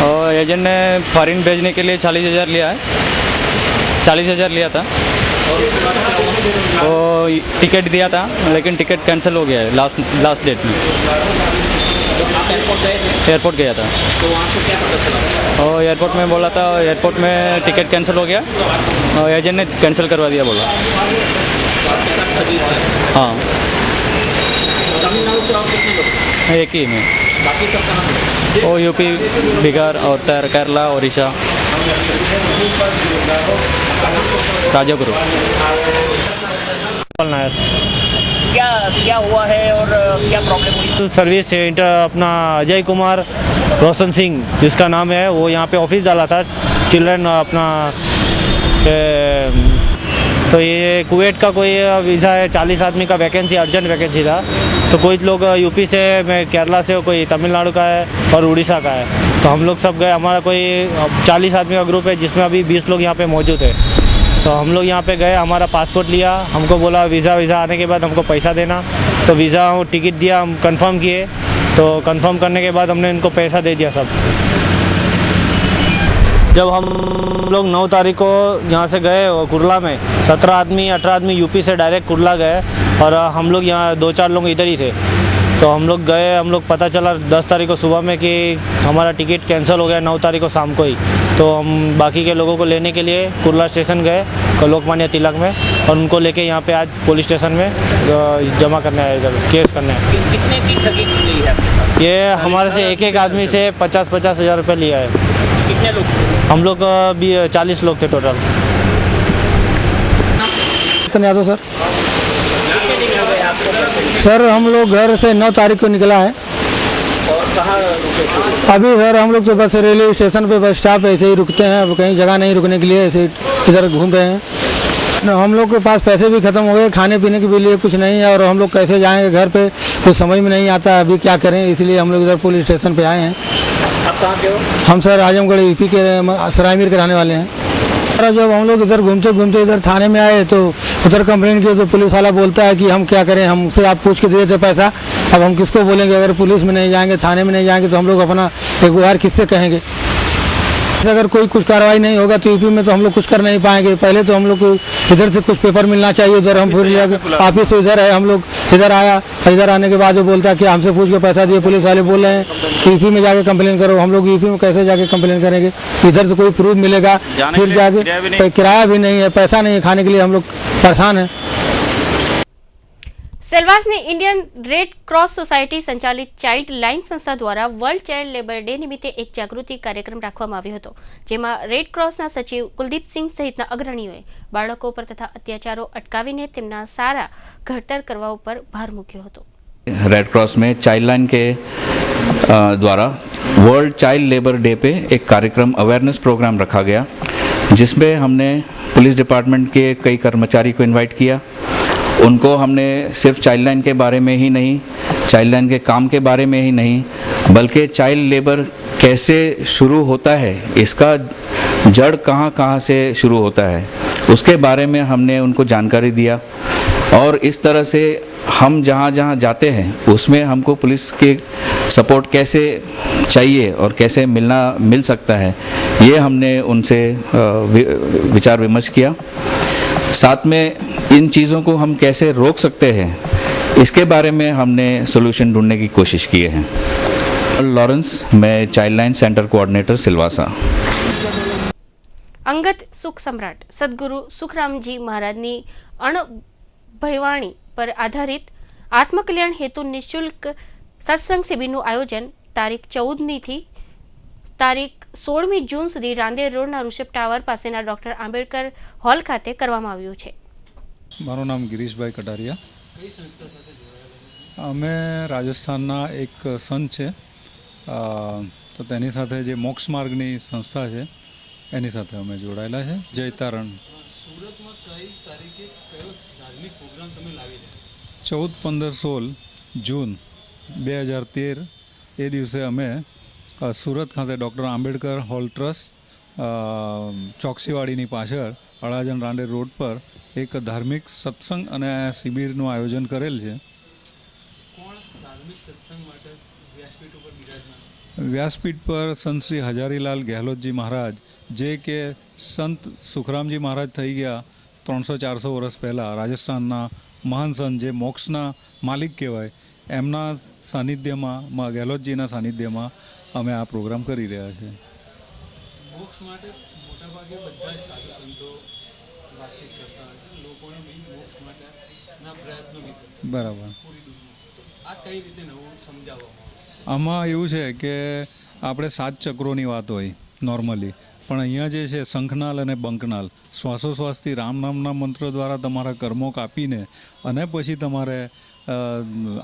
[SPEAKER 18] और एजेंट ने फॉरेन भेजने के लिए 40,000 लिया है। 40,000 लिया था। तो टिकट दिया था लेकिन टिकट कैंसिल हो गया है लास्ट डेट में।
[SPEAKER 14] तो आप एयरपोर्ट गए थे?
[SPEAKER 18] एयरपोर्ट गया था।
[SPEAKER 14] तो वहाँ से क्या पता चला?
[SPEAKER 18] और एयरपोर्ट में बोला था एयरपोर्ट में टिकट कैंसिल हो गया और एजेंट ने कैंसिल करवा दिया बोला।
[SPEAKER 14] आपके साथ सभी हुआ है?
[SPEAKER 18] हाँ।
[SPEAKER 14] तमिलनाडु से और कितने लोग?
[SPEAKER 18] एक ही में।
[SPEAKER 14] बाकी सब कहाँ से?
[SPEAKER 18] वो यूपी, बिहार और केरला, उड़ीसा। राजा गुरु।
[SPEAKER 14] क्या क्या हुआ है और क्या प्रॉब्लम हुई?
[SPEAKER 19] सर्विस सेंटर अपना अजय कुमार रोशन सिंह जिसका नाम है, वो यहाँ पे ऑफिस डाला था चिल्ड्रन अपना। तो ये कुवैत का कोई वीज़ा है, 40 आदमी का वैकेंसी, अर्जेंट वैकेंसी था। तो कोई लोग यूपी से, मैं केरला से, कोई तमिलनाडु का है और उड़ीसा का है। तो हम लोग सब गए, हमारा कोई 40 आदमी का ग्रुप है जिसमें अभी 20 लोग यहाँ पे मौजूद है। तो हम लोग यहाँ पे गए, हमारा पासपोर्ट लिया, हमको बोला वीज़ा आने के बाद हमको पैसा देना। तो वीज़ा टिकट दिया, हम कंफर्म किए। तो कंफर्म करने के बाद हमने इनको पैसा दे दिया सब। जब हम लोग 9 तारीख को यहाँ से गए कुरला में, 17 आदमी 18 आदमी यूपी से डायरेक्ट कुरला गए और हम लोग यहाँ 2-4 लोग इधर ही थे। तो हम लोग गए, हम लोग पता चला 10 तारीख को सुबह में कि हमारा टिकट कैंसिल हो गया 9 तारीख को शाम को ही। तो हम बाकी के लोगों को लेने के लिए कुरला स्टेशन गए, लोकमान्य तिलक में, और उनको लेके यहाँ पे आज पुलिस स्टेशन में जमा करने आए, इधर केस करने आए।
[SPEAKER 14] कितने की ठगी की गई है आपके साथ?
[SPEAKER 19] ये हमारे से एक आदमी से 50-50 हज़ार रुपये लिया है।
[SPEAKER 14] कितने लोग?
[SPEAKER 19] हम लोग भी 40 लोग थे टोटल।
[SPEAKER 20] यादव सर। सर हम लोग घर से 9 तारीख को निकला है।
[SPEAKER 14] और कहाँ रुके थे?
[SPEAKER 20] अभी सर हम लोग तो बस रेलवे स्टेशन पे बस स्टॉप ऐसे ही रुकते हैं, अब कहीं जगह नहीं रुकने के लिए ऐसे ही इधर घूम रहे हैं। हम लोग के पास पैसे भी ख़त्म हो गए, खाने पीने के भी लिए कुछ नहीं है, और हम लोग कैसे जाएंगे घर पे कुछ समझ में नहीं आता अभी क्या करें, इसलिए हम लोग इधर पुलिस स्टेशन पे आए हैं।
[SPEAKER 14] आप कहाँ के हो?
[SPEAKER 20] हम सर आजमगढ़ यूपी के सरायमीर के रहने वाले हैं। जब हम लोग इधर घूमते घूमते इधर थाने में आए तो उधर कंप्लेंट किए तो पुलिस वाला बोलता है कि हम क्या करें, हमसे आप पूछ के दिए थे पैसा, अब हम किसको बोलेंगे, अगर पुलिस में नहीं जाएंगे, थाने में नहीं जाएंगे तो हम लोग अपना एक गुहार किससे कहेंगे। अगर कोई कुछ कार्रवाई नहीं होगा तो यूपी में तो हम लोग कुछ कर नहीं पाएंगे। पहले तो हम लोग को इधर से कुछ पेपर मिलना चाहिए, उधर हम फिर ऑफिस से इधर है, हम लोग इधर आया, इधर आने के बाद वो बोलता है कि हमसे पूछ के पैसा दिए, पुलिस वाले बोल रहे हैं यूपी में जाके कंप्लेन करो। हम लोग यूपी में कैसे जाके कंप्लेन करेंगे, इधर से कोई प्रूफ मिलेगा, फिर जाके किराया भी नहीं है, पैसा नहीं है खाने के लिए, हम लोग परेशान हैं।
[SPEAKER 1] સેલવાસની ઇન્ડિયન રેડ ક્રોસ સોસાયટી સંચાલિત ચાઇલ્ડ લાઇન સંસ્થા દ્વારા વર્લ્ડ ચાઇલ્ડ લેબર ડે નિમિત્તે એક જાગૃતિ કાર્યક્રમ રાખવામાં આવ્યો હતો, જેમાં રેડ ક્રોસના સચિવ કુલદીપસિંહ સહિતના અગ્રણીઓએ બાળકો પર તથા અત્યાચારો અટકાવીને તેમના સારા ઘડતર કરવા ઉપર ભાર મૂક્યો હતો.
[SPEAKER 21] रेड क्रॉस में चाइल्ड लाइन के द्वारा वर्ल्ड चाइल्ड लेबर डे पे एक कार्यक्रम अवेयरनेस प्रोग्राम रखा गया, जिसमें हमने पुलिस डिपार्टमेंट के कई कर्मचारी को इनवाइट किया. उनको हमने सिर्फ चाइल्ड लाइन के बारे में ही नहीं, चाइल्ड लाइन के काम के बारे में ही नहीं, बल्कि चाइल्ड लेबर कैसे शुरू होता है, इसका जड़ कहाँ कहाँ से शुरू होता है, उसके बारे में हमने उनको जानकारी दिया. और इस तरह से हम जहाँ जहाँ जाते हैं उसमें हमको पुलिस के सपोर्ट कैसे चाहिए और कैसे मिल सकता है, ये हमने उनसे विचार विमर्श किया. साथ में इन चीज़ों को हम कैसे रोक सकते हैं, इसके बारे में हमने सोल्यूशन ढूंढने की कोशिश की है. लॉरेंस, मैं child line centre coordinator Silvassa.
[SPEAKER 1] અંગત સુખ સમ્રાટ સદગુરુ સુખરામજી મહારાજની અણભયવાણી પર આધારિત આત્મકલ્યાણ હેતુ નિઃશુલ્ક સત્સંગ શિબિરનું આયોજન તારીખ 14મી થી તારીખ 16મી જૂન સુધી રાંદેર રોડના ઋષભ ટાવર પાસેના ડોક્ટર આંબેડકર હોલ ખાતે કરવામાં આવ્યું છે.
[SPEAKER 22] મારું નામ ગિરીશભાઈ કટારિયા.
[SPEAKER 7] કઈ સંસ્થા સાથે જોડાયેલા?
[SPEAKER 22] અમે રાજસ્થાનના એક સંત છે, તો તેની સાથે જે મોક્ષ માર્ગની સંસ્થા છે એની સાથે અમે જોડાયેલા છે. જય તારણ.
[SPEAKER 7] સુરતમાં કઈ તારીખે કયો ધાર્મિક પ્રોગ્રામ તમે લાવી રહ્યા?
[SPEAKER 22] 14, 15, 16 જૂન 2013 એ દિવસે અમે સુરત ખાતે ડૉક્ટર આંબેડકર હોલ ટ્રસ્ટ ચોકસીવાડીની પાછળ અડાજણ રાંદેર રોડ પર એક ધાર્મિક સત્સંગ અને શિબિરનું આયોજન કરેલ છે.
[SPEAKER 7] કોણ ધાર્મિક સત્સંગ માટે વ્યાસપીઠ ઉપર બિરાજમાન?
[SPEAKER 22] વ્યાસપીઠ પર સંત શ્રી હજારીલાલ ગેહલોતજી મહારાજ, જે કે સંત સુખરામજી મહારાજ થઈ ગયા 300-400 વર્ષ પહેલાં, રાજસ્થાનના મહાન સંત જે મોક્ષના માલિક કહેવાય, એમના સાનિધ્યમાં, ગેહલોતજીના સાનિધ્યમાં અમે આ પ્રોગ્રામ કરી રહ્યા છીએ.
[SPEAKER 7] મોક્ષ માટે મોટાભાગે બધા જ સાધુ સંતો વાતચીત કરતા હોય છે, લોકોને બી મોક્ષ માટેના પ્રયત્નો બી કરતા.
[SPEAKER 22] બરાબર.
[SPEAKER 7] પૂરી દુનિયા તો આ કઈ રીતે નવું સમજાવવામાં આવે?
[SPEAKER 22] આમાં એવું છે કે આપણે 7 ચક્રોની વાત હોય નોર્મલી, પણ અહીંયા જે છે શંખનાલ અને બંકનાલ, શ્વાસોશ્વાસથી રામ નામના મંત્ર દ્વારા તમારા કર્મો કાપીને અને પછી તમારે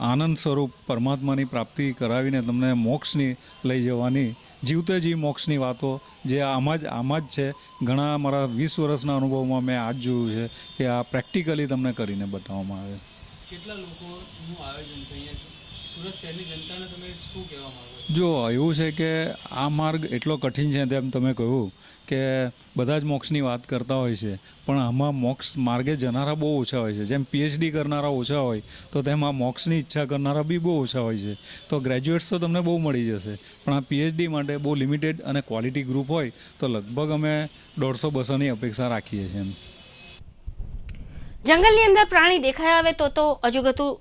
[SPEAKER 22] આનંદ સ્વરૂપ પરમાત્માની પ્રાપ્તિ કરાવીને તમને મોક્ષની લઈ જવાની જીવતે જી મોક્ષની વાતો જે આમાં જ છે. ઘણા મારા 20 વર્ષના અનુભવમાં મેં આ જ જોયું છે કે આ પ્રેક્ટિકલી તમને કરીને બતાવવામાં આવે.
[SPEAKER 7] કેટલા લોકોનું આયોજન છે અહીંયા? સુરત શહેરની જનતાને તમે શું કહેવા માંગો?
[SPEAKER 22] જો એવું છે કે આ માર્ગ એટલો કઠિન છે, તેમ તમે કહ્યું કે બધા જ મોક્ષની વાત કરતા હોય છે, પણ આમાં મોક્ષ માર્ગે જનારા બહુ ઓછા હોય છે. જેમ PhD કરનારા ઓછા હોય તો તેમાં મોક્ષની ઈચ્છા કરનારા બી બહુ ઓછા હોય છે. તો ગ્રેજ્યુએટ્સ તો તમને બહુ મળી જશે, પણ આ PhD માટે બહુ લિમિટેડ અને ક્વોલિટી ગ્રુપ હોય તો લગભગ અમે 150-200ની અપેક્ષા રાખીએ છીએ.
[SPEAKER 1] જંગલની અંદર પ્રાણી દેખાયા આવે તો અજુગતું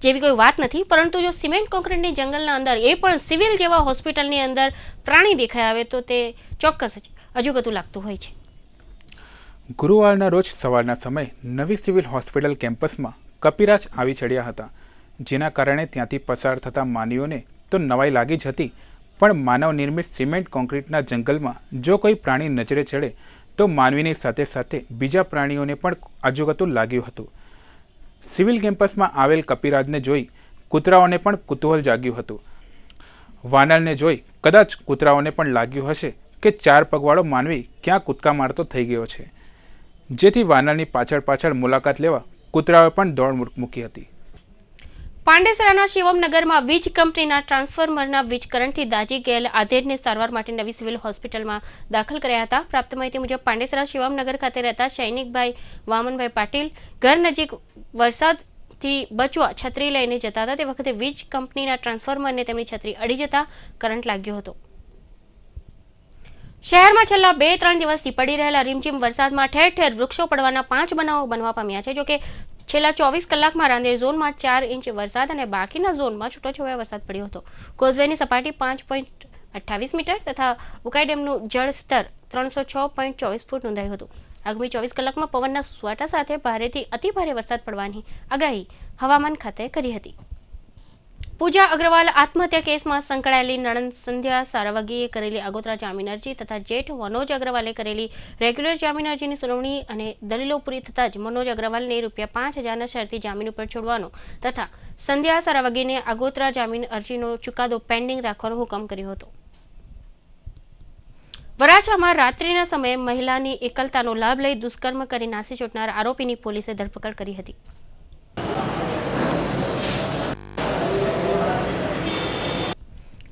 [SPEAKER 1] જેવી કોઈ વાત નથી, પરંતુ જો સિમેન્ટ કોન્ક્રીટની જંગલના અંદર એ પણ સિવિલ જેવા હોસ્પિટલની અંદર પ્રાણી દેખાયા આવે તો તે ચોક્કસ જ અજુગતું લાગતું હોય છે.
[SPEAKER 23] ગુરુવારના રોજ સવારના સમયે નવી સિવિલ હોસ્પિટલ કેમ્પસમાં કપિરાજ આવી ચડ્યા હતા, જેના કારણે ત્યાંથી પસાર થતા માનવીઓને તો નવાઈ લાગી જ હતી, પણ માનવ નિર્મિત સિમેન્ટ કોન્ક્રીટના જંગલમાં જો કોઈ પ્રાણી નજરે ચડે તો માનવીની સાથે સાથે બીજા પ્રાણીઓને પણ અજુગતું લાગ્યું હતું. સિવિલ કેમ્પસમાં આવેલ કપિરાજને જોઈ કૂતરાઓને પણ કુતૂહલ જાગ્યું હતું. વાનરને જોઈ કદાચ કૂતરાઓને પણ લાગ્યું હશે કે 4 પગવાળો માનવી ક્યાં કૂદકા મારતો થઈ ગયો છે, જેથી વાનરની પાછળ મુલાકાત લેવા કૂતરાઓએ પણ દોડ મૂકી હતી.
[SPEAKER 1] પાંડેસરાના શિવમનગરમાં વીજ કંપનીના ટ્રાન્સફોર્મરના વીજ કરંટથી દાઝી ગયેલ આધેડને સારવાર માટે નવી સિવિલ હોસ્પિટલમાં દાખલ કર્યા હતા. પ્રાપ્ત માહિતી મુજબ પાંડેસરા શિવમનગર ખાતે રહેતા સૈનિકભાઈ વામનભાઈ પાટીલ ઘર નજીક વરસાદથી બચવા છત્રી લઈને જતા હતા. તે વખતે વીજ કંપનીના ટ્રાન્સફોર્મરને તેમની છત્રી અડી જતા કરંટ લાગ્યો હતો. શહેરમાં છેલ્લા 2-3 દિવસથી પડી રહેલા રીમઝીમ વરસાદમાં ઠેર ઠેર વૃક્ષો પડવાના 5 બનાવો બનવા પામ્યા છે. જોકે છેલ્લા 24 કલાકમાં રાંદેર ઝોનમાં 4 ઇંચ વરસાદ અને બાકીના ઝોનમાં છૂટોછવાયો વરસાદ પડ્યો હતો. કોઝવેની સપાટી 5.28 મીટર તથા ઉકાઈ ડેમનું જળ સ્તર 306.24 ફૂટ નોંધાયું હતું. આગામી 24 કલાકમાં પવનના સુસવાટા સાથે ભારેથી અતિભારે વરસાદ પડવાની આગાહી હવામાન ખાતાએ કરી હતી. પૂજા અગ્રવાલ આત્મહત્યા કેસમાં સંકળાયેલી નણંદ સંધ્યા સારાવગીએ કરેલી આગોતરા જામીન અરજી તથા જેઠ મનોજ અગ્રવાલે કરેલી રેગ્યુલર જામીન અરજીની સુનાવણી અને દલીલો પૂરી થતાં જ મનોજ અગ્રવાલને ₹5,000ના શરતી જામીન ઉપર છોડવાનો તથા સંધ્યા સારાવગીને આગોતરા જામીન અરજીનો ચુકાદો પેન્ડિંગ રાખવાનો હુકમ કર્યો હતો. વરાછામાં રાત્રિના સમયે મહિલાની એકલતાનો લાભ લઈ દુષ્કર્મ કરી નાસી છૂટનાર આરોપીની પોલીસે ધરપકડ કરી હતી.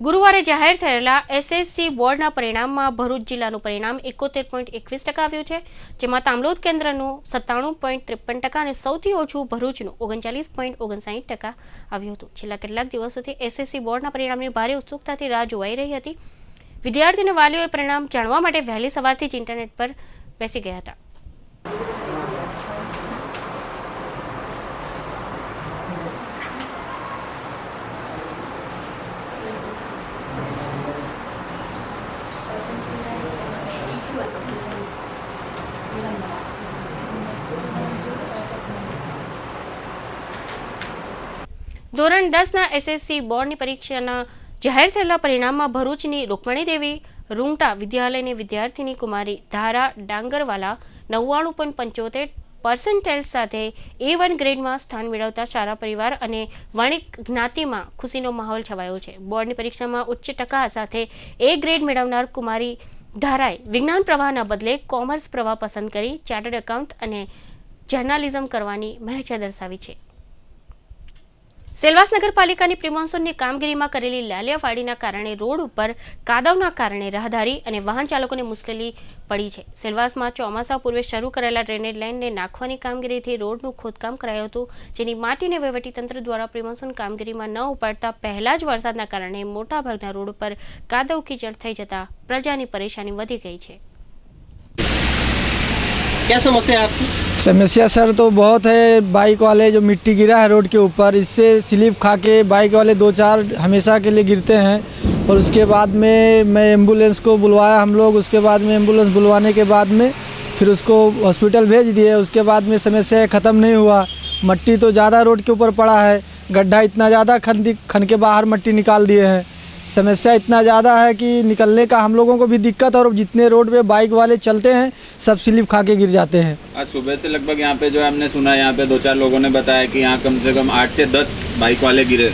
[SPEAKER 1] ગુરુવારે જાહેર થયેલા SSC બોર્ડના પરિણામમાં ભરૂચ જિલ્લાનું પરિણામ 71.21% આવ્યું છે, જેમાં તાંબલોદ કેન્દ્રનું 97.53% અને સૌથી ઓછું ભરૂચનું 39.59% આવ્યું હતું. છેલ્લા કેટલાક દિવસોથી SSC બોર્ડના પરિણામની ભારે ઉત્સુકતાથી રાહ જોવાઈ રહી હતી. વિદ્યાર્થી અને વાલીઓએ પરિણામ જાણવા માટે વહેલી સવારથી જ ઇન્ટરનેટ પર બેસી ગયા હતા. ધોરણ 10ના SSC બોર્ડની પરીક્ષાના જાહેર થયેલા પરિણામમાં ભરૂચની રૂકમણી દેવી રૂંગટા વિદ્યાલયની વિદ્યાર્થીની કુમારી ધારા ડાંગરવાલા 99.75% સાથે A1 ગ્રેડમાં સ્થાન મેળવતા શાળા પરિવાર અને વણિક જ્ઞાતિમાં ખુશીનો માહોલ છવાયો છે. બોર્ડની પરીક્ષામાં ઉચ્ચ ટકા સાથે A ગ્રેડ મેળવનાર કુમારી ધારાએ વિજ્ઞાન પ્રવાહના બદલે કોમર્સ પ્રવાહ પસંદ કરી ચાર્ટર્ડ એકાઉન્ટ અને જર્નાલિઝમ કરવાની મહેચ્છા દર્શાવી છે. સેલવાસ નગરપાલિકાની પ્રિમોન્સૂનની કામગીરીમાં કરેલી લાલિયાવાડીના કારણે રોડ ઉપર કાદવના કારણે રાહદારી અને વાહન ચાલકોને મુશ્કેલી પડી છે. સેલવાસમાં ચોમાસા પૂર્વે શરૂ કરેલા ડ્રેનેજ લાઇનને નાખવાની કામગીરીથી રોડનું ખોદકામ કરાયું હતું, જેની માટીને વહીવટીતંત્ર દ્વારા પ્રિમોન્સૂન કામગીરીમાં ન ઉપાડતા પહેલા જ વરસાદના કારણે મોટાભાગના રોડ ઉપર કાદવ કીચડ થઈ જતા પ્રજાની પરેશાની વધી ગઈ છે.
[SPEAKER 3] क्या समस्या है आपकी?
[SPEAKER 20] समस्या सर तो बहुत है, बाइक वाले जो मिट्टी गिरा है रोड के ऊपर, इससे स्लिप खा के बाइक वाले 2-4 हमेशा के लिए गिरते हैं और उसके बाद में मैं एम्बुलेंस को बुलवाया हम लोग. उसके बाद में एम्बुलेंस बुलवाने के बाद में फिर उसको हॉस्पिटल भेज दिए. उसके बाद में समस्या ख़त्म नहीं हुआ. मट्टी तो ज़्यादा रोड के ऊपर पड़ा है, गड्ढा इतना ज़्यादा खन के बाहर मट्टी निकाल दिए हैं. समस्या इतना ज़्यादा है कि निकलने का हम लोगों को भी दिक्कत, और जितने रोड पे बाइक वाले चलते हैं सब स्लिप खा के गिर जाते हैं.
[SPEAKER 4] आज सुबह से लगभग यहाँ पे जो है हमने सुना, यहाँ पे 2-4 लोगों ने बताया कि यहाँ कम से कम 8 से 10 बाइक वाले गिरे.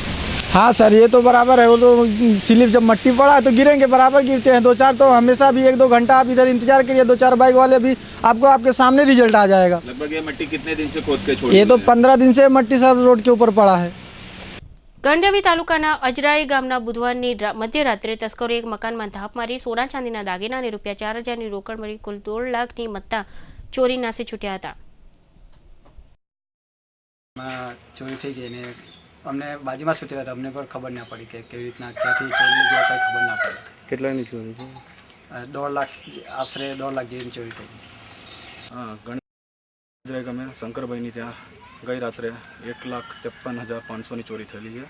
[SPEAKER 20] हाँ सर, ये तो बराबर है. वो तो स्लिप जब मट्टी पड़ा है तो गिरेंगे, बराबर गिरते हैं. 2-4 तो हमेशा भी 1-2 घंटा आप इधर इंतजार करिए, 2-4 बाइक वाले भी आपको आपके सामने रिजल्ट आ जाएगा.
[SPEAKER 4] लगभग ये मट्टी कितने दिन से खोद के छोड़?
[SPEAKER 20] ये तो 15 दिन से मट्टी सब रोड के ऊपर पड़ा है.
[SPEAKER 1] ગણદેવી તાલુકાના અજરાઈ ગામના બુધવારની મધ્યરાત્રે તસ્કરોએ એક મકાનમાં ધાપ મારી સોના ચાંદીના દાગીના અને ₹4,000ની રોકડ મળી કુલ 1.5 લાખની મત્તા ચોરી નાસી છૂટ્યા હતા.
[SPEAKER 3] ચોરી થઈ ગઈ ને અમને બાજુમાં સુતેલા હતા, અમને પણ ખબર ના પડી કે કેવી રીતના ક્યાંથી ચોરી ગયો, કંઈ ખબર ના પડી.
[SPEAKER 7] કેટલાની ચોરી છે?
[SPEAKER 3] 1.5 લાખ, આશરે 1.5 લાખ જેવી ચોરી થઈ ગઈ.
[SPEAKER 5] હા, ગણેશ અમે શંકરભાઈની ત્યાં ગઈ રાત્રે 1,53,500ની ચોરી થયેલી છે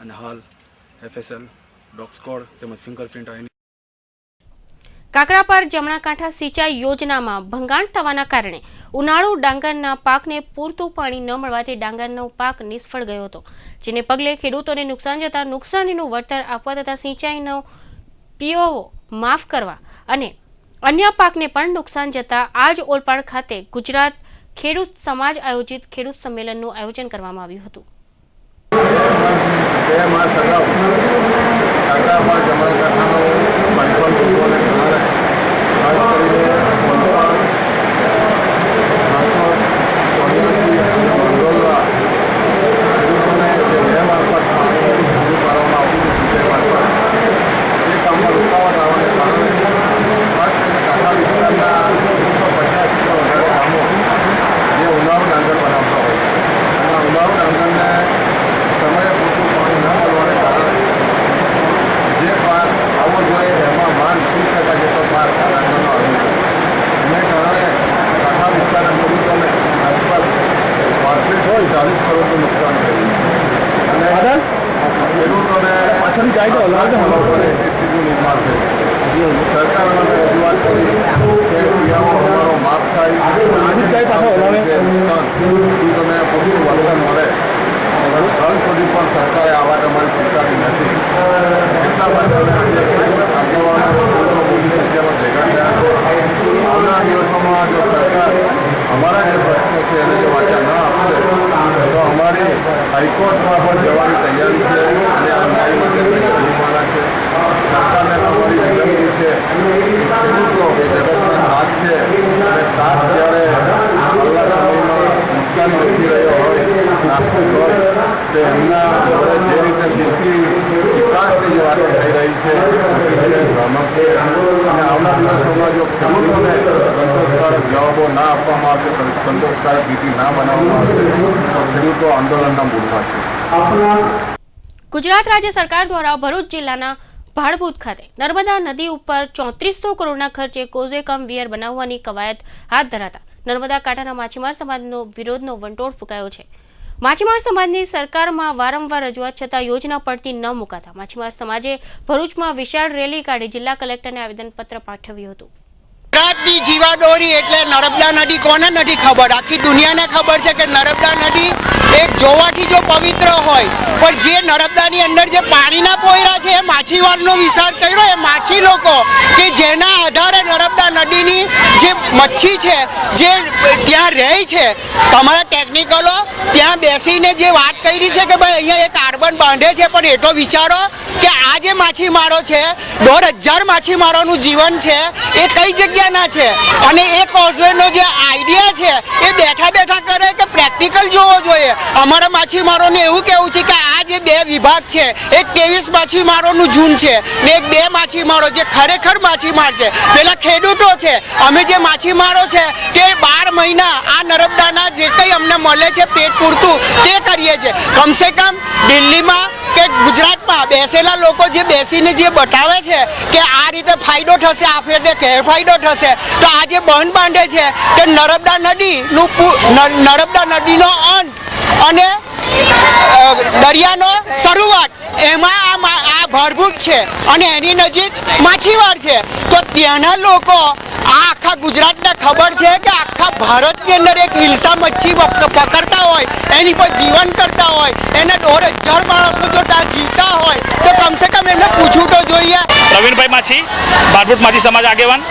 [SPEAKER 5] અને હાલ FSL, ડોગ સ્કોડ તેમજ ફિંગરપ્રિન્ટ આઈની.
[SPEAKER 1] કાકરાપાર જમણા કાંઠા સિંચાઈ યોજનામાં ભંગાણ થવાના કારણે ઉનાળુ ડાંગરના પાકને પૂરતું પાણી ન મળવાથી ડાંગરનો પાક નિષ્ફળ ગયો હતો, જેને પગલે ખેડૂતોને નુકસાન જતા નુકસાનીનું વળતર આપવા તથા સિંચાઈનો PO માફ કરવા અને અન્ય પાકને પણ નુકસાન જતા આજ ઓલપાડ ખાતે ગુજરાત ખેડૂત સમાજ આયોજિત ખેડૂત સંમેલનનું આયોજન કરવામાં આવ્યું હતું.
[SPEAKER 6] આવનારા દિવસોમાં જો સરકાર અમારા જે પ્રશ્નો છે એને જો વાંચા ન આપશે તો અમારી હાઈકોર્ટમાં પણ જવાની તૈયારી છે અને આ ન્યાય માટે જવાના છે. સરકારને અમારી વિનંતી છે ખેડૂતો એ જગતના સાથ છે અને સાથ જ્યારે હાલના સમયમાં નુકસાન વેચી રહ્યો હોય નાખું હોય તો એમના જે રીતે ખેતી વિકાસની જે વાતો થઈ રહી છે ભ્રામક છે અને આવનાર દિવસોમાં જો ખેડૂતોને સંતોષકારક જવાબો ના આપવામાં આવશે, સંતોષકારક નીતિ ના બનાવવામાં આવશે તો ખેડૂતો આંદોલનના મૂળમાં છે.
[SPEAKER 1] ગુજરાત રાજ્ય સરકાર દ્વારા ભરૂચ જિલ્લાના ભાડભૂત ખાતે નર્મદા નદી ઉપર 3400 કરોડના ખર્ચે કોઝવે કમ વિયર બનાવવાની કવાયત હાથ ધરાતા નર્મદા કાંઠાના માછીમાર સમાજનો વિરોધનો વંટોળ ફૂંકાયો છે. માછીમાર સમાજની સરકારમાં વારંવાર રજૂઆત છતાં યોજના પડતી ન મુકાતા માછીમાર સમાજે ભરૂચમાં વિશાળ રેલી કાઢી જિલ્લા કલેક્ટરને આવેદનપત્ર પાઠવ્યું હતું.
[SPEAKER 8] ગુજરાતની જીવાદોરી એટલે નર્મદા નદી કોને નથી ખબર? આખી દુનિયાને ખબર છે કે નર્મદા નદી એક જોવાથી જો પવિત્ર હોય, પણ જે નર્મદાની અંદર જે પાણીના પોયરા છે એ માછીવારનો વિચાર કર્યો એ માછી લોકો કે જેના આધારે નર્મદા નદીની જે મચ્છી છે જે ત્યાં રહે છે, તમારા ટેકનિકલો ત્યાં બેસીને જે વાત કરી છે કે ભાઈ અહીંયા એક કાર્બન બાંધે છે, પણ એટલો વિચારો કે આ જે માછીમારો છે 1,500 માછીમારોનું જીવન છે એ કઈ જગ્યાના છે અને એ કોઝવેનો જે આઈડિયા છે એ બેઠા બેઠા કરે કે પ્રેક્ટિકલ જોવો જોઈએ. અમારા માછીમારોને એવું કહેવું છે કે આ જે 2 વિભાગ છે, એક 23 માછીમારોનું ઝુંડ છે ને એક 2 માછીમારો જે ખરેખર માછીમાર છે, પેલા ખેડૂતો છે. અમે જે માછીમારો છે તે 12 મહિના આ નર્મદાના જે કંઈ અમને મળે છે પેટ પૂરતું તે કરીએ છીએ. કમસે કમ દિલ્હીમાં કે ગુજરાતમાં બેસેલા લોકો જે બેસીને જે બતાવે છે કે આ રીતે ફાયદો થશે, આ રીતે ગેરફાયદો થશે, તો આ જે બંધ બાંધે છે તે નર્મદા નદીનો અંત અને દરિયાનો શરૂઆત એમાં આ ભરભૂત છે અને એની નજીક માછીવાર છે. તો ત્યાંના લોકો આ આખા ગુજરાતને ખબર છે કે આખા ભારતની અંદર એક હિલસા મચ્છી પકડતા હોય, એની પર જીવન કરતા હોય, એના 1,500 માણસો જો ત્યાં જીવતા હોય તો કમસે કમ એમને પૂછવું તો જોઈએ.
[SPEAKER 9] પ્રવીણભાઈ માછી, ભાડભૂત માછી સમાજ આગેવાન.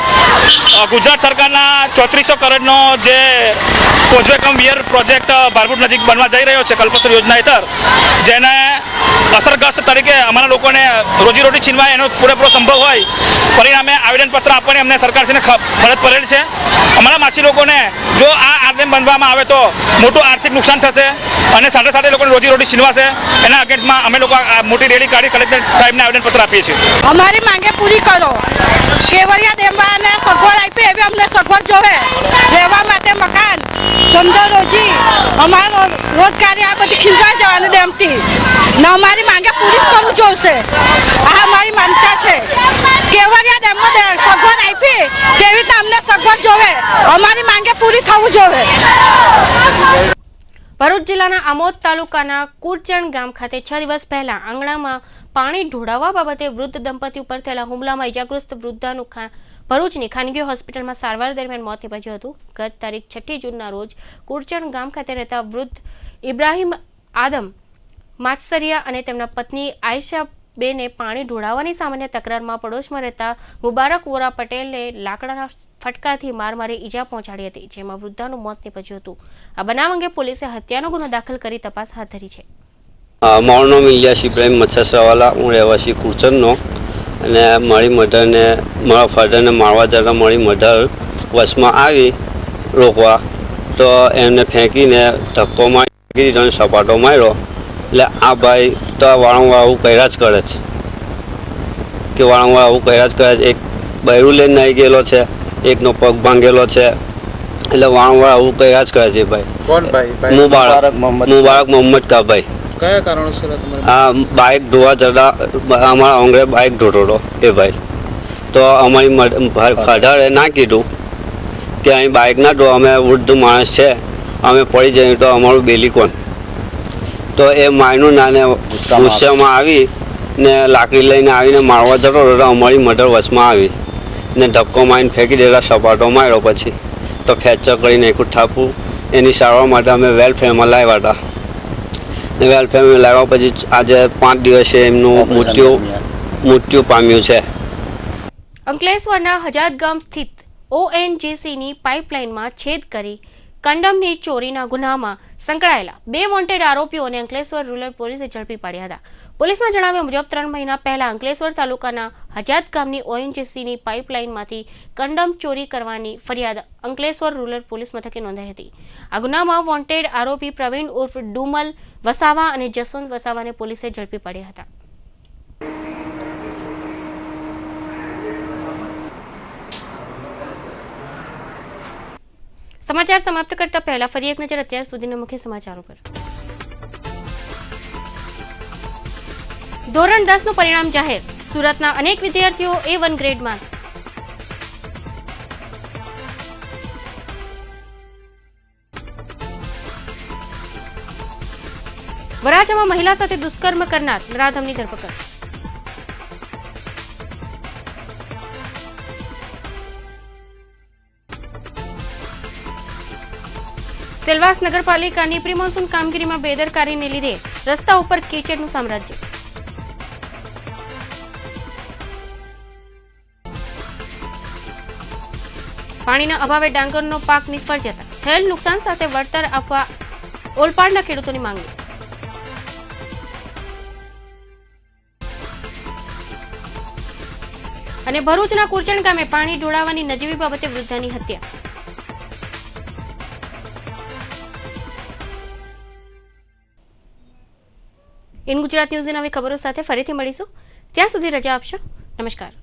[SPEAKER 9] ગુજરાત સરકારના 3400 કરોડનો જે કોઝવે કમ વિયર પ્રોજેક્ટ ભાડભૂત નજીક બનવા જઈ રહ્યો છે કલ્પસર યોજના હેઠળ, જેને અસરગ્રસ્ત તરીકે અમારા લોકોને રોજીરોટી છીનવાય એનો પૂરેપૂરો સંભવ હોય, પરિણામે આવેદનપત્ર આપવાની અમને સરકારશ્રીને ફરજ પડેલ છે. અમારા માછી લોકોને જો આ આરડેમ બાંધવામાં આવે તો મોટું આર્થિક નુકસાન થશે અને સાથે સાથે લોકોને રોજીરોટી છીનવાશે. એના અગેન્સ્ટમાં અમે લોકો મોટી રેલી કાઢી કલેક્ટર સાહેબને આવેદનપત્ર આપીએ છીએ.
[SPEAKER 24] અમારી માંગે પૂરી કરો. કેવડિયા ડેમવાને સગવડ આપી એવી અમને સગવડ જોવે, રહેવા માટે મકાન, ધંધો રોજી, અમારો રોજગારી આ બધી ખીલવાઈ જવાની ડેમથી ને અમારી માંગે પૂરી કરવું જોઈશે. આ અમારી માનતા છે. કેવડિયા ડેમમાં સગવડ આપી તેવી રીતે અમને સગવડ જોવે, અમારી માંગે પૂરી થવું જોવે.
[SPEAKER 1] ભરૂચ જિલ્લાના આમોદ તાલુકાના કુરચણ ગામ ખાતે 6 દિવસ પહેલા આંગણામાં પાણી ઢોળાવવા બાબતે વૃદ્ધ દંપતી ઉપર થયેલા હુમલામાં ઇજાગ્રસ્ત વૃદ્ધાનું ભરૂચની ખાનગી હોસ્પિટલમાં સારવાર દરમિયાન મોત નીપજ્યું હતું. ગત તારીખ 6 જૂનના રોજ કુરચણ ગામ ખાતે રહેતા વૃદ્ધ ઇબ્રાહિમ આદમ માચસરિયા અને તેમના પત્ની આયશા બેને પાણી ઢોળાવવાની સામાન્ય તકરારમાં પડોશમાં રહેતા મુબારક વોરા પટેલે લાકડાના ફટકાથી માર મારી ઈજા પહોંચાડી હતી, જેમાં વૃદ્ધાનું મોત નીપજ્યું હતું. આ બનાવ અંગે પોલીસે હત્યાનો ગુનો દાખલ કરી તપાસ હાથ ધરી છે.
[SPEAKER 25] મારું નામ ઇલિયાસ ઇબ્રાહિમ મચ્છસરાવાલા, હું રહેવાસી કુરચણનો, અને મારી મધરને મારા ફાધરને મારવા જતાં મારી મધર વશમાં આવી રોકવા તો એમને ફેંકીને ધક્કો મારી દીધો અને સપાટો માર્યો. એટલે આ ભાઈ તો વારંવાર આવું કર્યા જ કરે છે કે વારંવાર આવું કર્યા જ કરે છે. એક બૈરું લઈને આવી ગયેલો છે, એકનો પગ ભાંગેલો છે, એટલે વારંવાર આવું કર્યા જ કરે છે ભાઈ.
[SPEAKER 26] કોણ ભાઈ?
[SPEAKER 25] મુબારક મોહમ્મદ કા ભાઈ.
[SPEAKER 26] કયા કારણોસર તમારે?
[SPEAKER 25] આ બાઇક ધોવા જતા અમારા અંગરે બાઇક ધોતો હતો એ ભાઈ. તો અમારી ફાધરે ના કીધું કે અહીં બાઇક ના ધો, અમે વૃદ્ધ માણસ છે, અમે પડી જઈએ તો અમારું બેલી કોણ. તો એ માયનું નાને ગુસ્સામાં આવી ને લાકડી લઈને આવીને મારવા જતો હતો તો અમારી મધર વચમાં આવી ને ધક્કો મારીને ફેંકી દેતા, સપાટો માર્યો. પછી તો ફ્રેક્ચર કરી નાખ્યું ઠાપું. એની સારવાર માટે અમે વેલફેરમાં લાવ્યા હતા. વેલફેરમાં લાવ્યા પછી આજે 5 દિવસે એમનું મૃત્યુ મૃત્યુ પામ્યું છે.
[SPEAKER 1] અંકલેશ્વરના હજાદ ગામ સ્થિત ONGCની પાઇપલાઇનમાં છેદ કરી કંડમની ચોરીના ગુનામાં સંકળાયેલા 2 વોન્ટેડ આરોપીઓને અંકલેશ્વર રૂરલ પોલીસે ઝડપી પાડ્યા હતા. પોલીસના જણાવ્યા મુજબ 3 મહિના પહેલા અંકલેશ્વર તાલુકાના હજાદ ગામની ONGCની પાઇપલાઇનમાંથી કંડમ ચોરી કરવાની ફરિયાદ અંકલેશ્વર રૂરલ પોલીસ મથકે નોંધાઈ હતી. આ ગુનામાં વોન્ટેડ આરોપી પ્રવીણ ઉર્ફ ડુમલ વસાવા અને જસવંત વસાવાને પોલીસે ઝડપી પાડ્યા હતા. સમાચાર સમાપ્ત કરતા પહેલા ફરી એક નજર અત્યાર સુધીના મુખ્ય સમાચારો પર. ધોરણ 10 નું પરિણામ જાહેર. સુરતના અનેક વિદ્યાર્થીઓ A1 ગ્રેડમાં. વરાછામાં મહિલા સાથે દુષ્કર્મ કરનાર નરાધમની ધરપકડ. સેલવાસ નગરપાલિકાની પ્રી મોન્સૂન કામગીરીમાં બેદરકારીને લીધે રસ્તા ઉપર કીચડનું સામ્રાજ્ય. પાણીના અભાવે ડાંગરનો પાક નિષ્ફળ જતા થયેલ નુકસાન સાથે વળતર આપવા ઓલપાડના ખેડૂતોની માંગણી. અને ભરૂચના કુરચણ ગામે પાણી ઢોળાવવાની નજીવી બાબતે વૃદ્ધાની હત્યા. ઇન ગુજરાત ન્યૂઝની નવી ખબરો સાથે ફરીથી મળીશું. ત્યાં સુધી રજા આપશો. નમસ્કાર.